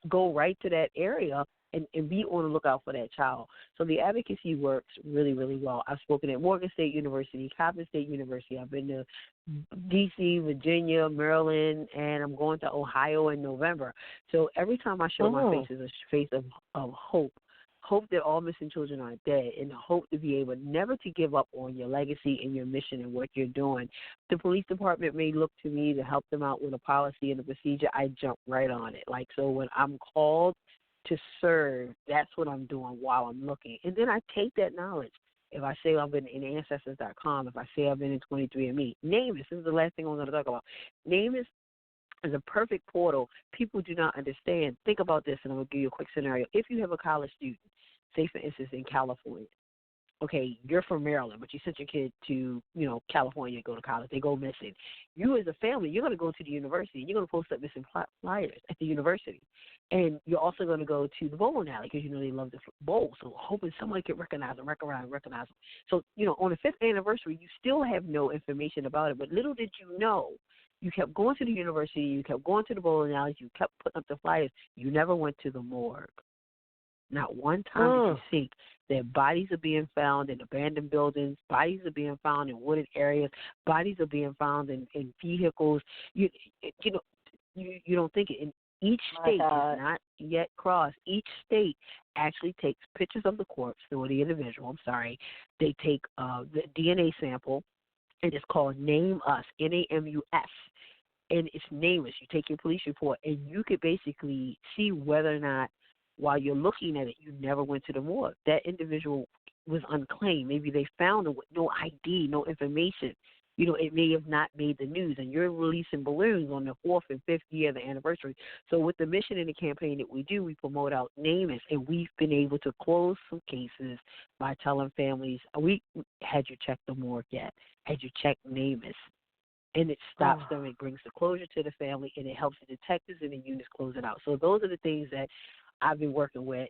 go right to that area and be on the lookout for that child. So the advocacy works really, really well. I've spoken at Morgan State University, Coppin State University. I've been to D.C., Virginia, Maryland, and I'm going to Ohio in November. So every time I show my face is a face of hope that all missing children aren't dead, and hope to be able never to give up on your legacy and your mission and what you're doing. The police department may look to me to help them out with a policy and a procedure. I jump right on it. So when I'm called to serve, that's what I'm doing while I'm looking. And then I take that knowledge. If I say I've been in Ancestors.com, if I say I've been in 23andMe, NamUs, this is the last thing I'm going to talk about. NamUs is a perfect portal. People do not understand. Think about this, and I'm going to give you a quick scenario. If you have a college student, say for instance in California, okay, you're from Maryland, but you sent your kid to, California to go to college. They go missing. You as a family, you're going to go to the university, and you're going to post up missing flyers at the university. And you're also going to go to the bowling alley because, they love to bowl. So hoping somebody could recognize them. So, on the 5th anniversary, you still have no information about it. But little did you know, you kept going to the university, you kept going to the bowling alleys, you kept putting up the flyers. You never went to the morgue. Not one time did you think that bodies are being found in abandoned buildings, bodies are being found in wooded areas, bodies are being found in vehicles. You don't think it. And each state is not yet crossed. Each state actually takes pictures of the corpse or the individual. They take the DNA sample, and it's called NamUs, NAMUS. And it's NamUs. You take your police report, and you could basically see whether or not, while you're looking at it, you never went to the morgue. That individual was unclaimed. Maybe they found it with no ID, no information. It may have not made the news, and you're releasing balloons on the 4th and 5th year of the anniversary. So with the mission and the campaign that we do, we promote out NamUs, and we've been able to close some cases by telling families, had you checked the morgue yet? Had you checked NamUs? And it stops them. It brings the closure to the family, and it helps the detectives and the units close it out. So those are the things that I've been working with.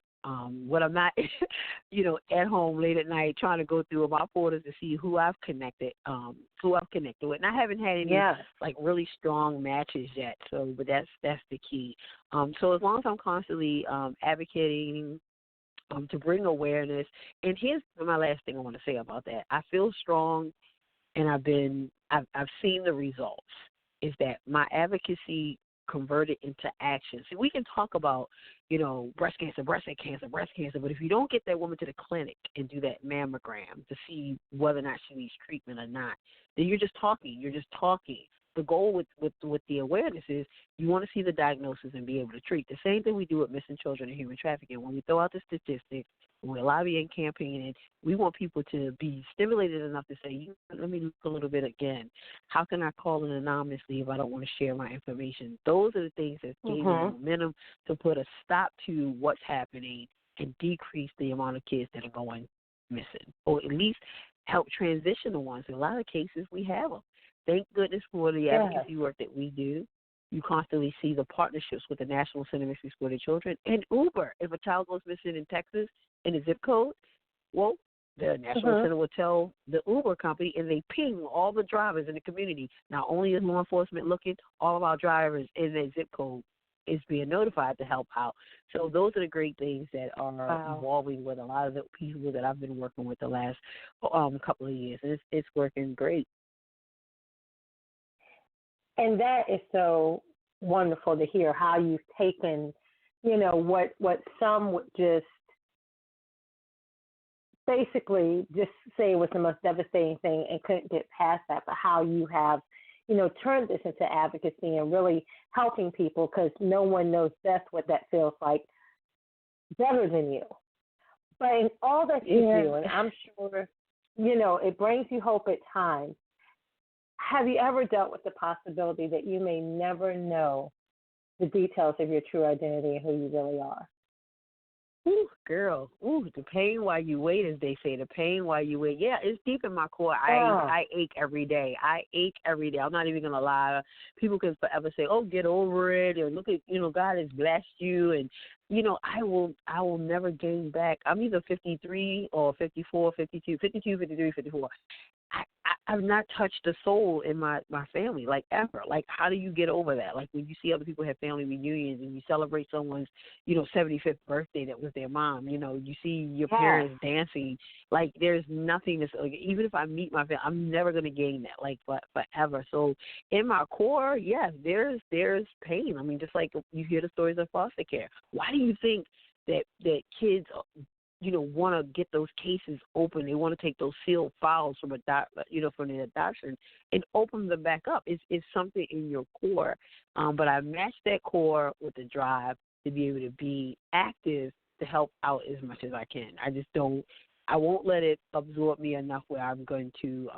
When I'm not, at home late at night trying to go through my folders to see who I've connected with. And I haven't had any really strong matches yet. So, but that's the key. So as long as I'm constantly advocating to bring awareness, and here's my last thing I want to say about that. I feel strong, and I've seen the results. Is that my advocacy converted into action? See, we can talk about, breast cancer, but if you don't get that woman to the clinic and do that mammogram to see whether or not she needs treatment or not, then you're just talking. the goal with the awareness is you want to see the diagnosis and be able to treat. The same thing we do with missing children and human trafficking. When we throw out the statistics, when we're lobbying, campaigning, we want people to be stimulated enough to say, let me look a little bit again. How can I call in anonymously if I don't want to share my information? Those are the things that gain momentum to put a stop to what's happening and decrease the amount of kids that are going missing, or at least help transition the ones. In a lot of cases, we have them. Thank goodness for the advocacy work that we do. You constantly see the partnerships with the National Center for Exploited Children and Uber. If a child goes missing in Texas in a zip code, well, the National Center will tell the Uber company, and they ping all the drivers in the community. Not only is law enforcement looking, all of our drivers in that zip code is being notified to help out. So those are the great things that are evolving with a lot of the people that I've been working with the last couple of years. It's working great. And that is so wonderful to hear how you've taken, what some would just basically just say was the most devastating thing and couldn't get past that, but how you have, turned this into advocacy and really helping people, because no one knows best what that feels like better than you. But in all that you do, and I'm sure, it brings you hope at times, have you ever dealt with the possibility that you may never know the details of your true identity and who you really are? Ooh, girl. Ooh, the pain while you wait, as they say, the pain while you wait. Yeah, it's deep in my core. I ache every day. I'm not even going to lie. People can forever say, oh, get over it, or look at, God has blessed you. And, I will never gain back. I'm either 53 or 54, 52, 53, 54. I've not touched a soul in my family, like, ever. Like, how do you get over that? Like, when you see other people have family reunions and you celebrate someone's, 75th birthday that was their mom, you see your parents dancing. Like, there's nothing that's, like, even if I meet my family, I'm never going to gain that, like, forever. So in my core, yes, there's pain. I mean, just like you hear the stories of foster care. Why do you think that kids want to get those cases open? They want to take those sealed files from from the adoption and open them back up. It's something in your core. But I match that core with the drive to be able to be active to help out as much as I can. I won't let it absorb me enough where I'm going to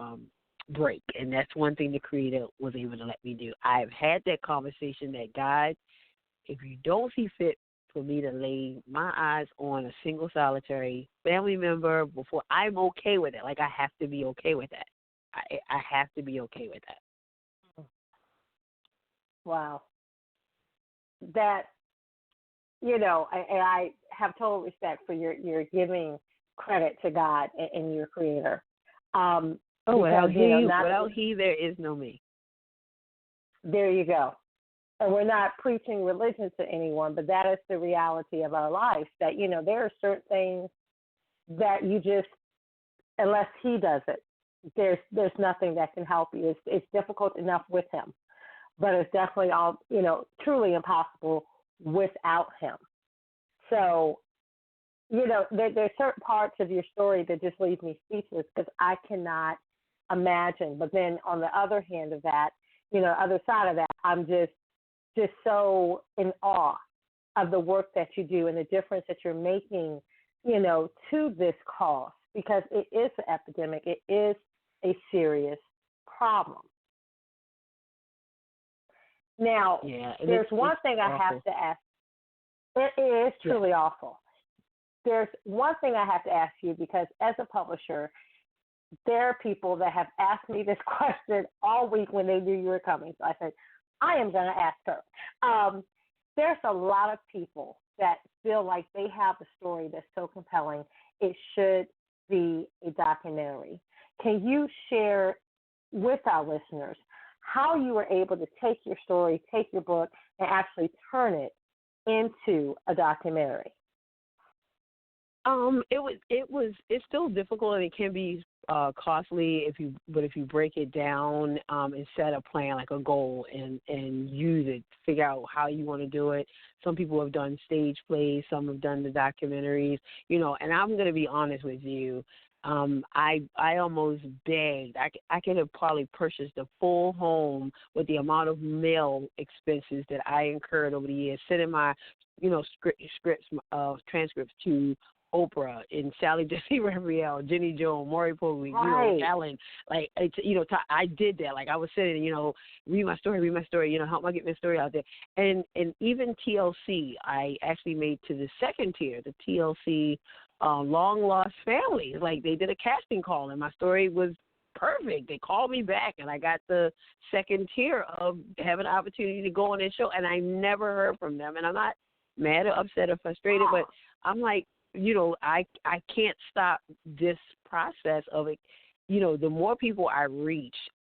break. And that's one thing the Creator was able to let me do. I've had that conversation that, God, if you don't see fit for me to lay my eyes on a single solitary family member before, I'm okay with it. Like, I have to be okay with that. I have to be okay with that. Wow. That, I have total respect for your giving credit to God and your Creator. Without he, there is no me. There you go. And we're not preaching religion to anyone, but that is the reality of our life, that, there are certain things that you just, unless he does it, there's nothing that can help you. It's difficult enough with him, but it's definitely all, truly impossible without him. So, there's certain parts of your story that just leave me speechless, because I cannot imagine. But then on the other hand of that, other side of that, I'm just so in awe of the work that you do and the difference that you're making, to this cause, because it is an epidemic. It is a serious problem. Now, there's one thing I have to ask. It is truly awful. There's one thing I have to ask you, because as a publisher, there are people that have asked me this question all week when they knew you were coming. So I said, I am going to ask her. There's a lot of people that feel like they have a story that's so compelling, it should be a documentary. Can you share with our listeners how you were able to take your story, take your book, and actually turn it into a documentary? It's still difficult, and it can be costly if you break it down and set a plan, like a goal, and use it, figure out how you want to do it. Some people have done stage plays, some have done the documentaries, and I'm going to be honest with you. I almost begged. I could have probably purchased a full home with the amount of mail expenses that I incurred over the years, sending my, scripts, transcripts to Oprah and Sally Jesse Raphael, Jenny Jones, Maury Povey, Ellen. Like, it's, I did that. Like, I was sitting, read my story, help me get my story out there. And even TLC, I actually made to the second tier, the TLC long lost families. Like, they did a casting call, and my story was perfect. They called me back, and I got the second tier of having an opportunity to go on their show, and I never heard from them. And I'm not mad or upset or frustrated, but I'm like, I can't stop this process of it. The more people I reach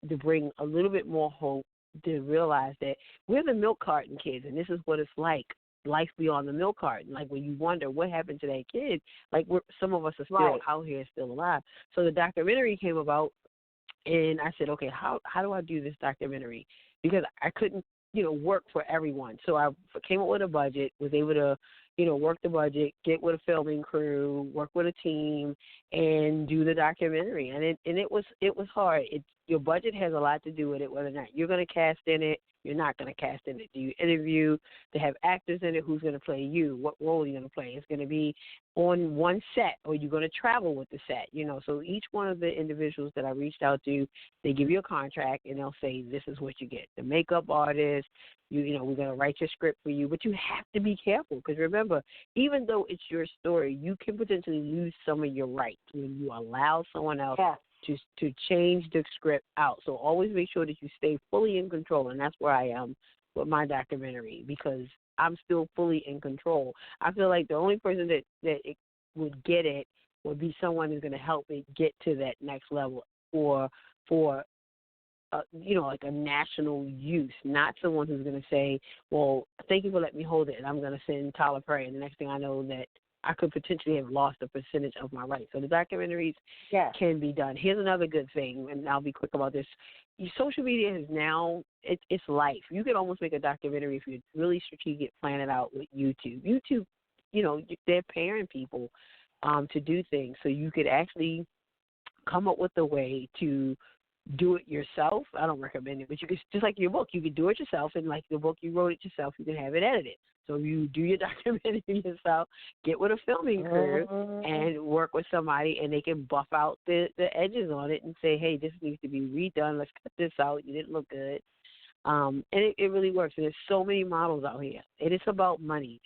to bring a little bit more hope, to realize that we're the milk carton kids, and this is what it's like. Life beyond the milk carton. Like, when you wonder what happened to that kid, like, some of us are still out here, still alive. So the documentary came about, and I said, okay, how do I do this documentary? Because I couldn't, work for everyone. So I came up with a budget, was able to, work the budget, get with a filming crew, work with a team, and do the documentary. And it was hard. Your budget has a lot to do with it, whether or not you're going to cast in it, you're not going to cast in it. Do you interview to have actors in it? Who's going to play you? What role are you going to play? It's going to be on one set, or you're going to travel with the set, So each one of the individuals that I reached out to, they give you a contract, and they'll say, this is what you get. The makeup artist, we're going to write your script for you, but you have to be careful, because remember, even though it's your story, you can potentially lose some of your rights when you allow someone else to change the script out. So always make sure that you stay fully in control, and that's where I am with my documentary, because I'm still fully in control. I feel like the only person that it would get it would be someone who's going to help me get to that next level, for like a national use, not someone who's going to say, well, thank you for letting me hold it, and I'm going to send Tyler Perry, and the next thing I know that I could potentially have lost a percentage of my rights. So the documentaries can be done. Here's another good thing, and I'll be quick about this. Social media is now, it's life. You can almost make a documentary if you're really strategic, plan it out with YouTube. YouTube, they're paying people to do things. So you could actually come up with a way to do it yourself. I don't recommend it, but you could, just like your book, you could do it yourself, and like the book, you wrote it yourself, you can have it edited. So you do your documentary yourself, get with a filming crew, and work with somebody, and they can buff out the edges on it and say, hey, this needs to be redone. Let's cut this out. You didn't look good. And it really works. And there's so many models out here. It is about money.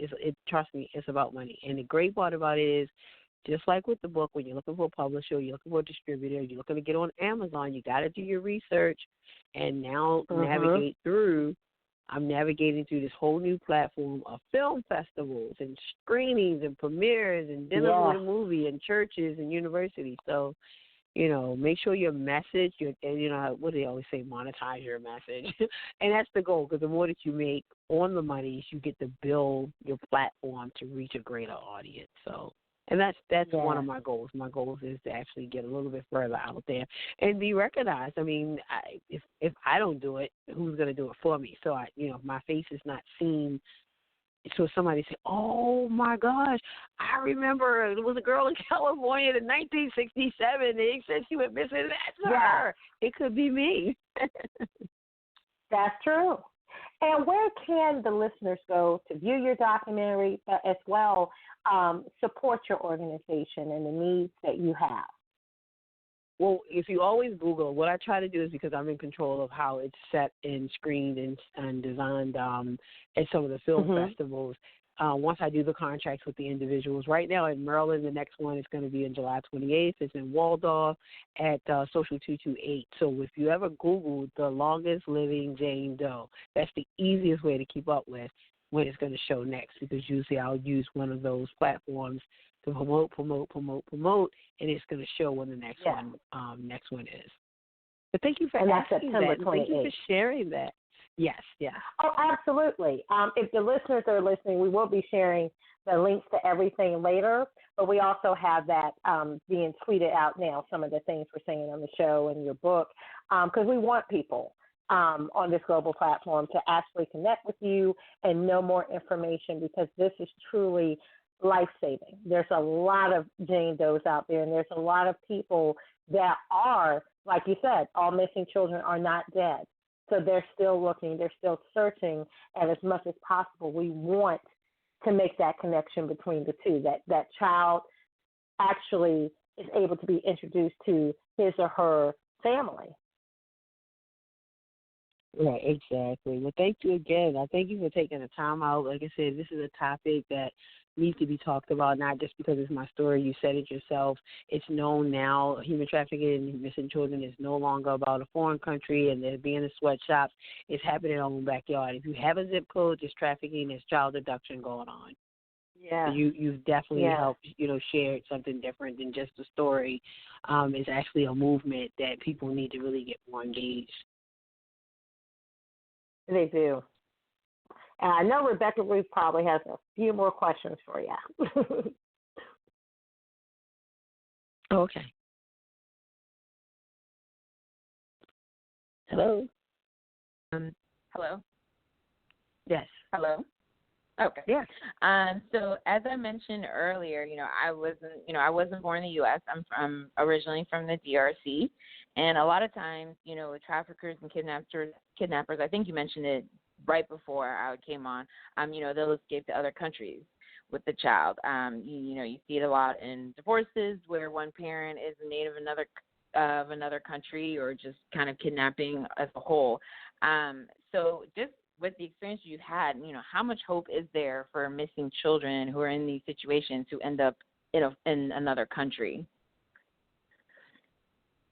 Trust me, it's about money. And the great part about it is, just like with the book, when you're looking for a publisher, you're looking for a distributor, you're looking to get on Amazon, you got to do your research and now navigate through. I'm navigating through this whole new platform of film festivals and screenings and premieres and dinners with a movie and churches and universities. So, make sure your message, what do they always say, monetize your message. And that's the goal, because the more that you make on the monies, you get to build your platform to reach a greater audience. So, and that's one of my goals. My goal is to actually get a little bit further out there and be recognized. I mean, if I don't do it, who's going to do it for me? So my face is not seen. So somebody say, "Oh my gosh, I remember there was a girl in California in 1967. They said she went missing. That's her. It could be me." That's true. And where can the listeners go to view your documentary, but as well support your organization and the needs that you have? Well, if you always Google, what I try to do is, because I'm in control of how it's set and screened and designed at some of the film festivals, once I do the contracts with the individuals. Right now in Maryland, the next one is going to be in July 28th. It's in Waldorf at Social 228. So if you ever Google the longest living Jane Doe, that's the easiest way to keep up with when it's going to show next, because usually I'll use one of those platforms to promote, and it's going to show when the next one is. But thank you for asking that. Thank you for sharing that. Yes, yeah. Oh, absolutely. If the listeners are listening, we will be sharing the links to everything later, but we also have that being tweeted out now, some of the things we're saying on the show and your book, because we want people on this global platform to actually connect with you and know more information, because this is truly life-saving. There's a lot of Jane Does out there, and there's a lot of people that are, like you said, all missing children are not dead. So they're still looking, they're still searching, and as much as possible, we want to make that connection between the two, that child actually is able to be introduced to his or her family. Right, exactly. Well, thank you again. I thank you for taking the time out. Like I said, this is a topic that needs to be talked about, not just because it's my story. You said it yourself. It's known now. Human trafficking and missing children is no longer about a foreign country and there being in sweatshops. It's happening in our own backyard. If you have a zip code, there's trafficking, there's child abduction going on. Yeah. So you've definitely helped, shared something different than just a story. It's actually a movement that people need to really get more engaged. They do. And I know Rebecca Ruth probably has a few more questions for you. Okay. Hello? Hello? Yes. Hello? Okay. Yes. So as I mentioned earlier, I wasn't born in the U.S. I'm originally from the DRC, and a lot of times, traffickers and kidnappers. I think you mentioned it right before I came on. They'll escape to other countries with the child. You see it a lot in divorces where one parent is a native of another country, or just kind of kidnapping as a whole. So just with the experience you've had, how much hope is there for missing children who are in these situations who end up in another country?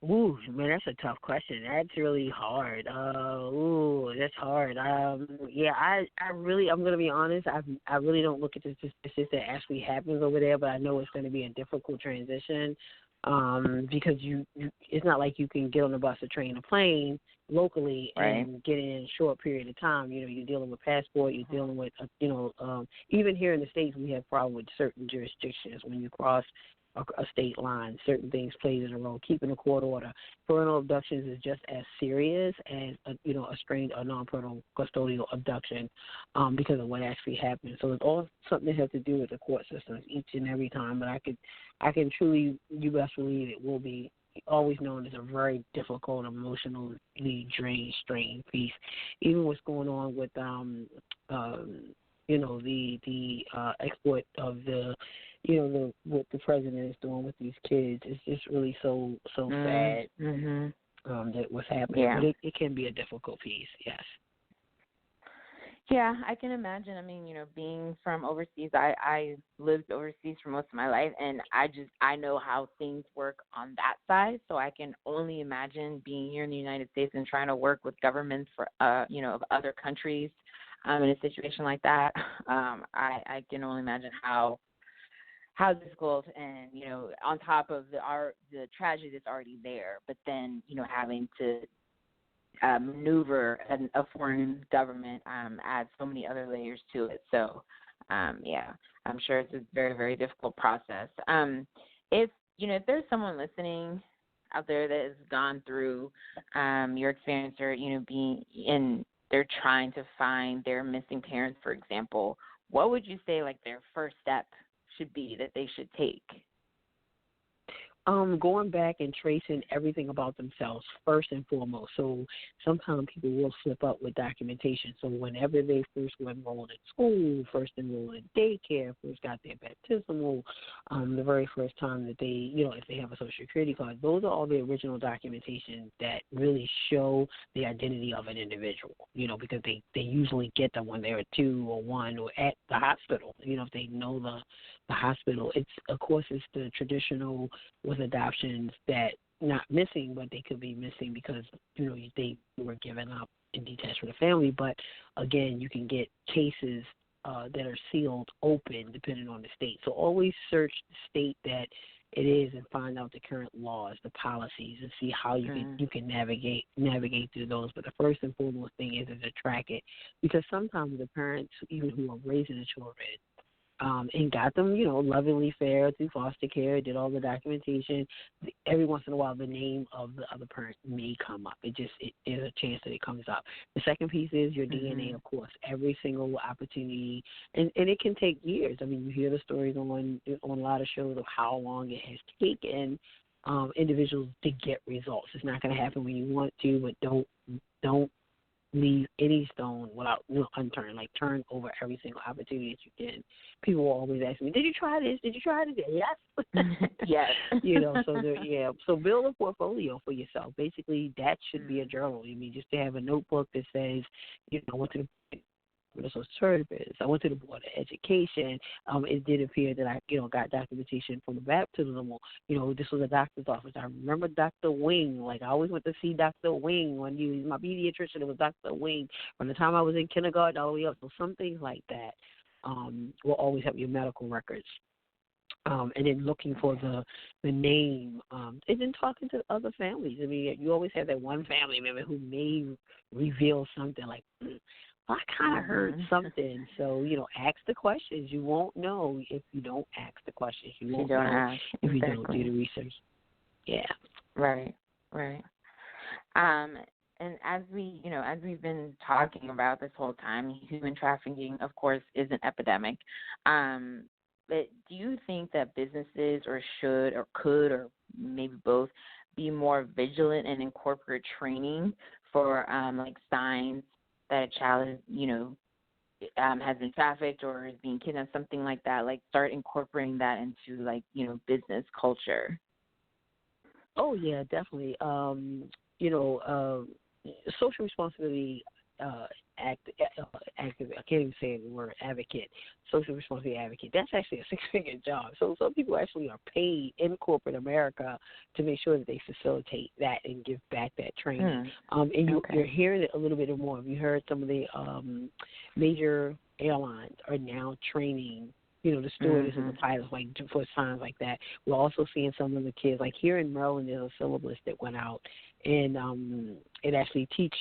Ooh, man, that's a tough question. That's really hard. That's hard. I'm going to be honest. I really don't look at the statistics that actually happens over there, but I know it's going to be a difficult transition. Because it's not like you can get on a bus, a train, a plane locally and get in a short period of time. You're dealing with passport, you're dealing with, even here in the States, we have problems with certain jurisdictions when you cross a state line. Certain things plays in a role. Keeping a court order. Parental abductions is just as serious as a strained or non-parental custodial abduction because of what actually happened. So it's all something that has to do with the court systems each and every time. But I can truly, you best believe it will be always known as a very difficult, emotionally strained piece. Even what's going on with the export of the what the president is doing with these kids is just really so sad that what's happening. Yeah. But it can be a difficult piece, yes. Yeah, I can imagine. I mean, being from overseas, I lived overseas for most of my life, and I know how things work on that side. So I can only imagine being here in the United States and trying to work with governments for of other countries in a situation like that. I can only imagine how difficult, and on top of the tragedy that's already there, but then having to maneuver a foreign government adds so many other layers to it. So I'm sure it's a very, very difficult process. If there's someone listening out there that has gone through your experience, or being in, they're trying to find their missing parents, for example, what would you say like their first step should be that they should take? Going back and tracing everything about themselves first and foremost. So sometimes people will slip up with documentation. So whenever they first were enrolled in school, first enrolled in daycare, first got their baptismal, the very first time that they, if they have a Social Security card, those are all the original documentation that really show the identity of an individual, because they usually get them when they're 2 or 1 or at the hospital, if they know the hospital. It's the traditional with adoptions that not missing, but they could be missing because they were given up and detached from the family. But again, you can get cases that are sealed open depending on the state. So always search the state that it is and find out the current laws, the policies, and see how you can navigate through those. But the first and foremost thing is to track it, because sometimes the parents, even who are raising the children, and got them, lovingly fair through foster care, did all the documentation. Every once in a while, the name of the other parent may come up. There's a chance that it comes up. The second piece is your DNA, of course. Every single opportunity, and it can take years. I mean, you hear the stories on a lot of shows of how long it has taken individuals to get results. It's not going to happen when you want to, but don't leave any stone without unturned. Like, turn over every single opportunity that you can. People will always ask me, "Did you try this? Did you try this?" Yes, yes. So build a portfolio for yourself. Basically, that should be a journal. I mean, just to have a notebook that says, I went to the social service, I went to the Board of Education. It did appear that I, got documentation from the baptismal. This was a doctor's office. I remember Dr. Wing. Like, I always went to see Dr. Wing when he was my pediatrician. It was Dr. Wing from the time I was in kindergarten all the way up. So some things like that will always have your medical records. And then looking for the name, and then talking to other families. I mean, you always have that one family member who may reveal something like, I kind of heard something. So, ask the questions. You won't know if you don't ask the questions. You won't know ask. if you don't do the research. Yeah. Right. And as we've been talking about this whole time, human trafficking, of course, is an epidemic. But do you think that businesses should or could or maybe both be more vigilant and incorporate training for like signs that a child is, has been trafficked or is being kidnapped, something like that? Like, start incorporating that into business culture. Oh yeah, definitely. Social responsibility active. I can't even say the word advocate. Social responsibility advocate. That's actually a six-figure job. So some people actually are paid in corporate America to make sure that they facilitate that and give back that training. And you're hearing it a little bit more. You heard some of the major airlines are now training. The stewardess and the pilots, like, for signs like that. We're also seeing some of the kids, like here in Maryland, there's a syllabus that went out, and it actually teach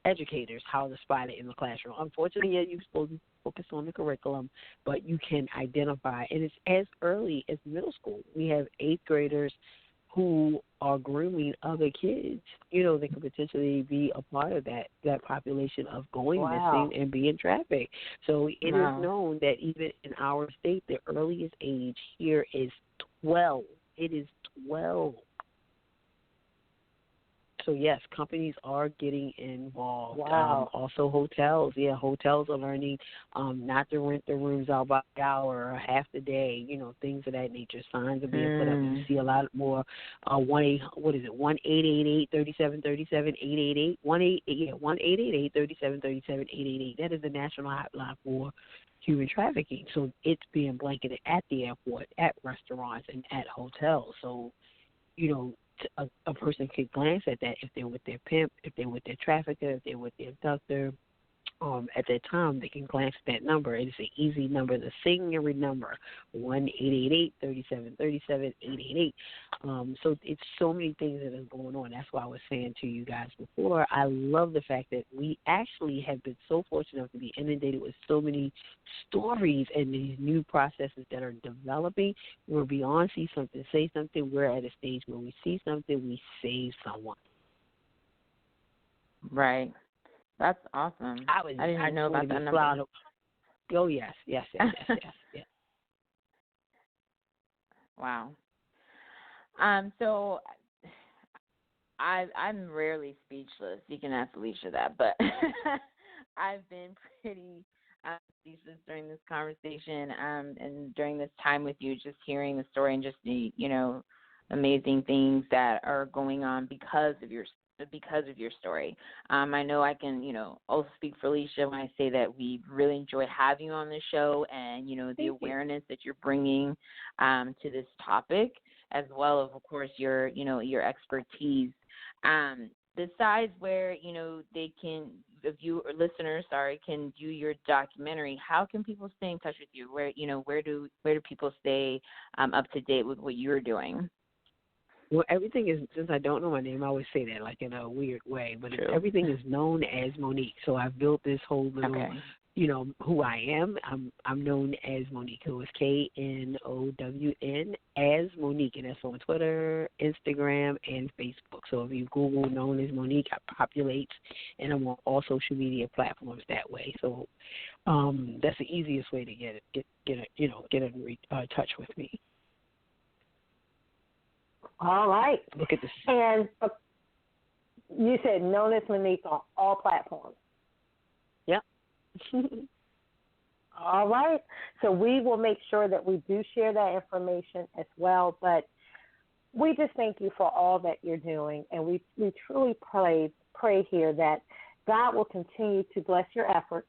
educators how to spot it in the classroom. Unfortunately, you're supposed to focus on the curriculum, but you can identify, and it's as early as middle school. We have 8th graders who are grooming other kids. They could potentially be a part of that population of going missing and being trafficked. So it is known that even in our state, the earliest age here is 12. It is 12. So, yes, companies are getting involved. Wow. Also hotels. Yeah, hotels are learning not to rent their rooms out by the hour or half the day, things of that nature. Signs are being put up. You see a lot more 1-888-3737-888, 1-888-3737-888. That is the national hotline for human trafficking. So it's being blanketed at the airport, at restaurants, and at hotels. So, a person could glance at that if they're with their pimp, if they're with their trafficker, if they're with their abductor. At that time, they can glance at that number. It is an easy number to sing and remember, 1-888-3737-888. So it's so many things that are going on. That's why I was saying to you guys before, I love the fact that we actually have been so fortunate enough to be inundated with so many stories and these new processes that are developing. We're beyond see something, say something. We're at a stage where we see something, we save someone. Right. That's awesome. I didn't even know about that number. Oh, yes. Wow. So I'm rarely speechless. You can ask Alicia that, but I've been pretty speechless during this conversation and during this time with you, just hearing the story and just the amazing things that are going on because of your story. I know I can, also speak for Alicia when I say that we really enjoy having you on the show and, the awareness that you're bringing to this topic, as well as, of course, your expertise. Besides where, they can, if you or listeners, can do your documentary, how can people stay in touch with you? Where do people stay up to date with what you're doing? Well, everything is, since I don't know my name, I always say that like in a weird way, but everything is known as Monique. So I've built this whole little, who I am. I'm known as Monique, who is KNOWN, as Monique, and that's on Twitter, Instagram, and Facebook. So if you Google known as Monique, I populate, and I'm on all social media platforms that way. So that's the easiest way to get in touch with me. All right. Look at this. And you said known as Monique on all platforms. Yep. All right. So we will make sure that we do share that information as well. But we just thank you for all that you're doing. And we truly pray here that God will continue to bless your efforts.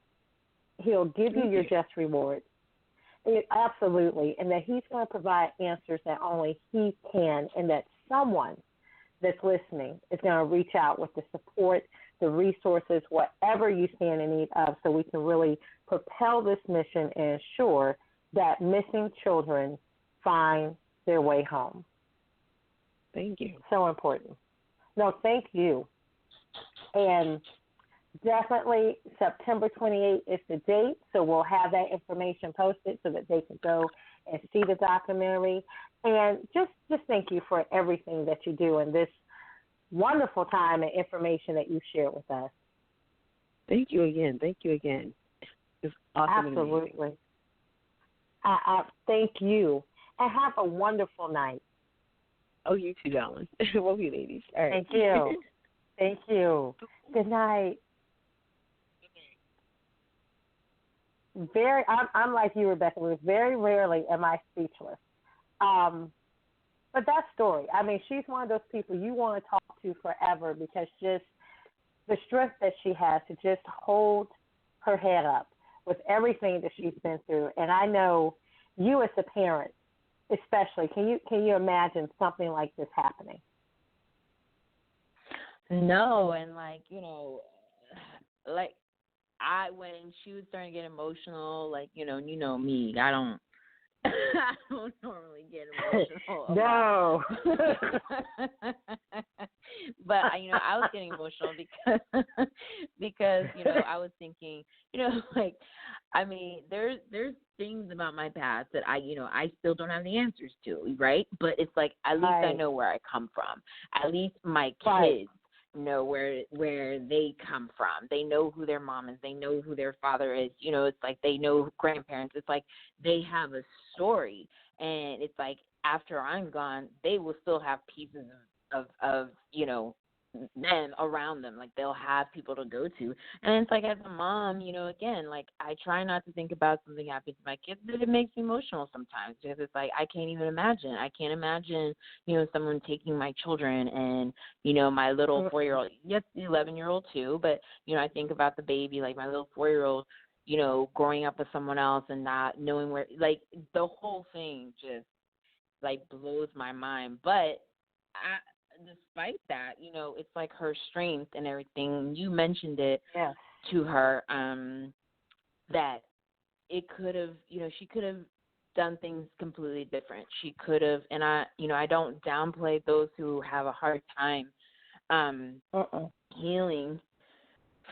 He'll give you your just reward. Absolutely. And that he's going to provide answers that only he can, and that someone that's listening is going to reach out with the support, the resources, whatever you stand in need of, so we can really propel this mission and ensure that missing children find their way home. Thank you. So important. No, thank you. And definitely September 28th is the date, so we'll have that information posted so that they can go and see the documentary. And just thank you for everything that you do and this wonderful time and information that you shared with us. Thank you again. It's awesome. Absolutely. I thank you. And have a wonderful night. Oh, you too, darling. Love you, ladies. All right. Thank you. Thank you. Good night. I'm like you, Rebecca. Very rarely am I speechless. But that story, I mean, she's one of those people you want to talk to forever, because just the strength that she has to just hold her head up with everything that she's been through. And I know you as a parent, especially, can you imagine something like this happening? No, and when she was starting to get emotional, you know me, I don't normally get emotional. No. But I was getting emotional because I was thinking, there's things about my past that I still don't have the answers to, right? But it's like, at least I know where I come from. At least my kids know where they come from. They know who their mom is. They know who their father is. It's like they know grandparents. It's like they have a story, and it's like after I'm gone, they will still have pieces of them around them. Like they'll have people to go to, and it's like as a mom, again, I try not to think about something happening to my kids, but it makes me emotional sometimes, because it's like I can't imagine someone taking my children, and my little 4-year-old, yes, the 11-year-old too, but I think about the baby, like my little 4-year-old, growing up with someone else and not knowing where, the whole thing just blows my mind. But despite that, it's like her strength and everything. You mentioned it to her, that it could have, she could have done things completely different. She could have, and I don't downplay those who have a hard time healing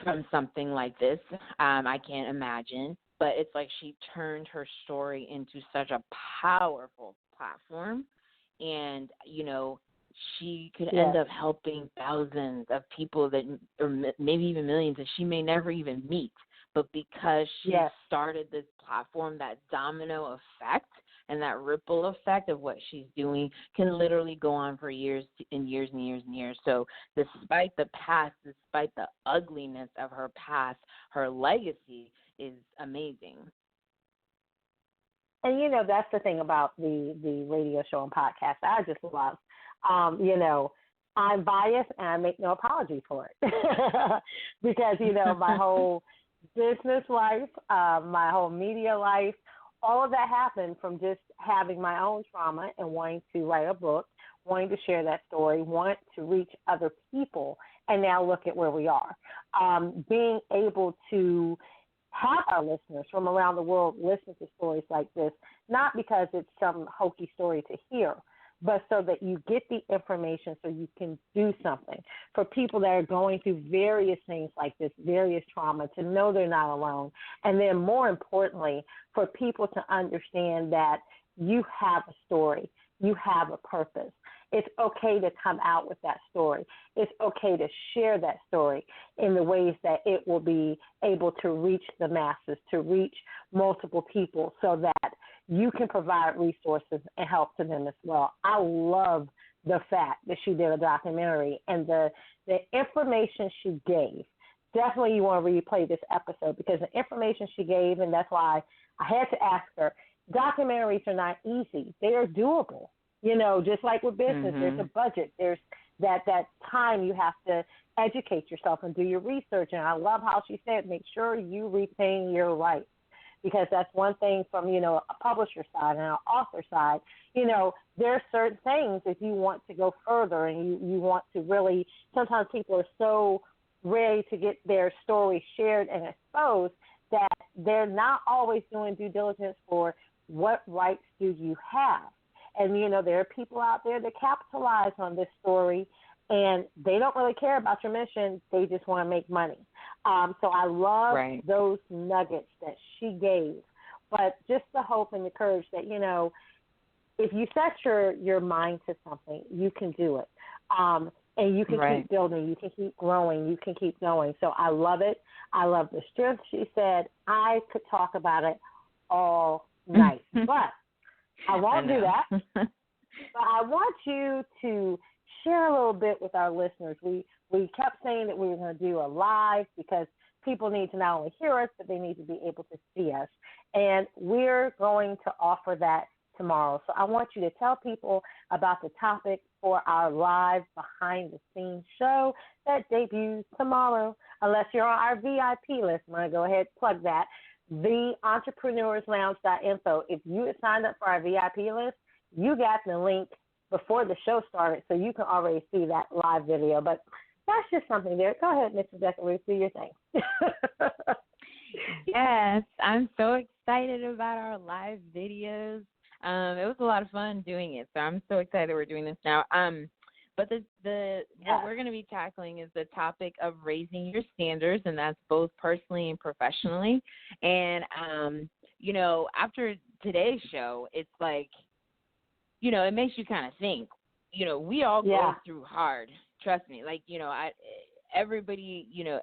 from something like this. I can't imagine, but it's like she turned her story into such a powerful platform, and she could end up helping thousands of people or maybe even millions that she may never even meet. But because she started this platform, that domino effect and that ripple effect of what she's doing can literally go on for years and years and years and years. So despite the past, despite the ugliness of her past, her legacy is amazing. And, that's the thing about the radio show and podcast I just love. I'm biased, and I make no apology for it because, my whole business life, my whole media life, all of that happened from just having my own trauma and wanting to write a book, wanting to share that story, want to reach other people, and now look at where we are. Being able to have our listeners from around the world listen to stories like this, not because it's some hokey story to hear, but so that you get the information so you can do something. For people that are going through various things like this, various trauma, to know they're not alone. And then more importantly, for people to understand that you have a story, you have a purpose. It's okay to come out with that story. It's okay to share that story in the ways that it will be able to reach the masses, to reach multiple people so that you can provide resources and help to them as well. I love the fact that she did a documentary and the information she gave. Definitely you want to replay this episode because the information she gave, and that's why I had to ask her, documentaries are not easy. They are doable. You know, just like with business, there's a budget. There's that time you have to educate yourself and do your research. And I love how she said, make sure you retain your rights, because that's one thing from, you know, a publisher side and an author side. You know, there are certain things if you want to go further and you want to really, sometimes people are so ready to get their story shared and exposed that they're not always doing due diligence for what rights do you have. And, you know, there are people out there that capitalize on this story, and they don't really care about your mission. They just want to make money. So I love those nuggets that she gave. But just the hope and the courage that, you know, if you set your mind to something, you can do it. And you can keep building. You can keep growing. You can keep going. So I love it. I love the strength. She said I could talk about it all night. But I won't do that. But I want you to share a little bit with our listeners. We kept saying that we were going to do a live because people need to not only hear us, but they need to be able to see us. And we're going to offer that tomorrow. So I want you to tell people about the topic for our live behind-the-scenes show that debuts tomorrow. Unless you're on our VIP list, I'm going to go ahead and plug that. TheEntrepreneursLounge.info. If you had signed up for our VIP list, you got the link before the show started, so you can already see that live video. But that's just something there. Go ahead, Mrs. Deckery, do your thing. Yes, I'm so excited about our live videos. It was a lot of fun doing it, so I'm so excited we're doing this now. But what we're going to be tackling is the topic of raising your standards, and that's both personally and professionally. And, you know, after today's show, it's like, you know, it makes you kind of think, you know, we all go through hard. Trust me. Like, you know, everybody, you know,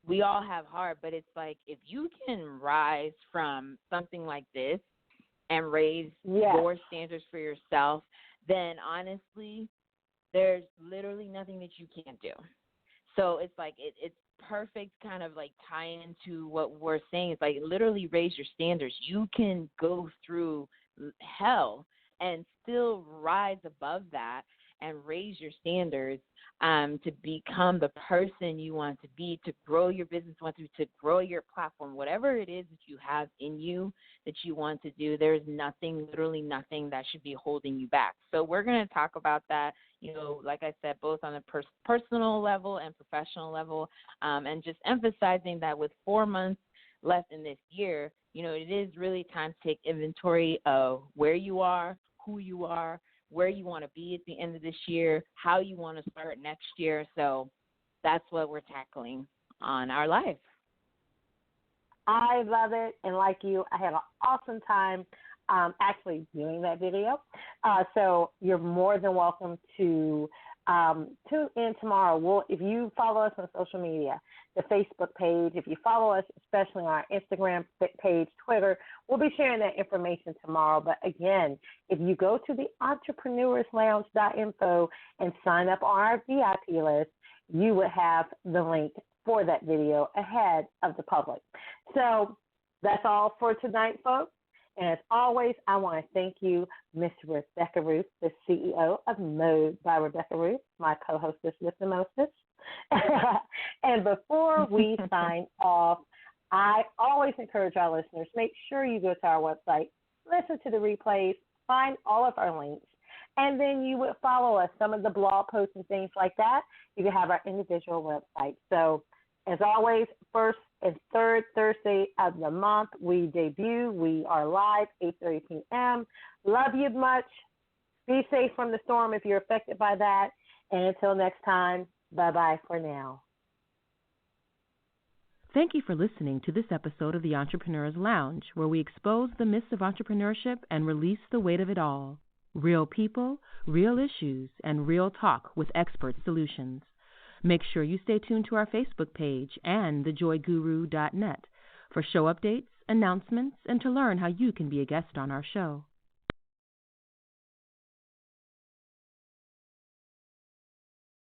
we all have hard, but it's like if you can rise from something like this and raise your standards for yourself, then honestly, there's literally nothing that you can't do. So it's like it's perfect kind of like tie into what we're saying. It's like literally raise your standards. You can go through hell and still rise above that and raise your standards to become the person you want to be, to grow your business, to grow your platform, whatever it is that you have in you that you want to do. There's nothing, literally nothing that should be holding you back. So we're going to talk about that, you know, like I said, both on a personal level and professional level, and just emphasizing that with 4 months left in this year, you know, it is really time to take inventory of where you are, who you are, where you want to be at the end of this year, how you want to start next year. So that's what we're tackling on our live. I love it. And like you, I had an awesome time actually doing that video. So you're more than welcome to tune in tomorrow. If you follow us on social media, the Facebook page, if you follow us, especially on our Instagram page, Twitter, we'll be sharing that information tomorrow. But again, if you go to the entrepreneurslounge.info and sign up on our VIP list, you would have the link for that video ahead of the public. So that's all for tonight, folks. And as always, I want to thank you, Miss Rebecca Ruth, the CEO of Mode by Rebecca Ruth, my co-hostess with the mostest. And before we sign off, I always encourage our listeners, make sure you go to our website, listen to the replays, find all of our links, and then you would follow us, some of the blog posts and things like that. You can have our individual website. So as always, first and third Thursday of the month, we debut. We are live, 8:30 p.m. Love you much. Be safe from the storm if you're affected by that. And until next time, bye-bye for now. Thank you for listening to this episode of the Entrepreneur's Lounge, where we expose the myths of entrepreneurship and release the weight of it all. Real people, real issues, and real talk with expert solutions. Make sure you stay tuned to our Facebook page and thejoyguru.net for show updates, announcements, and to learn how you can be a guest on our show.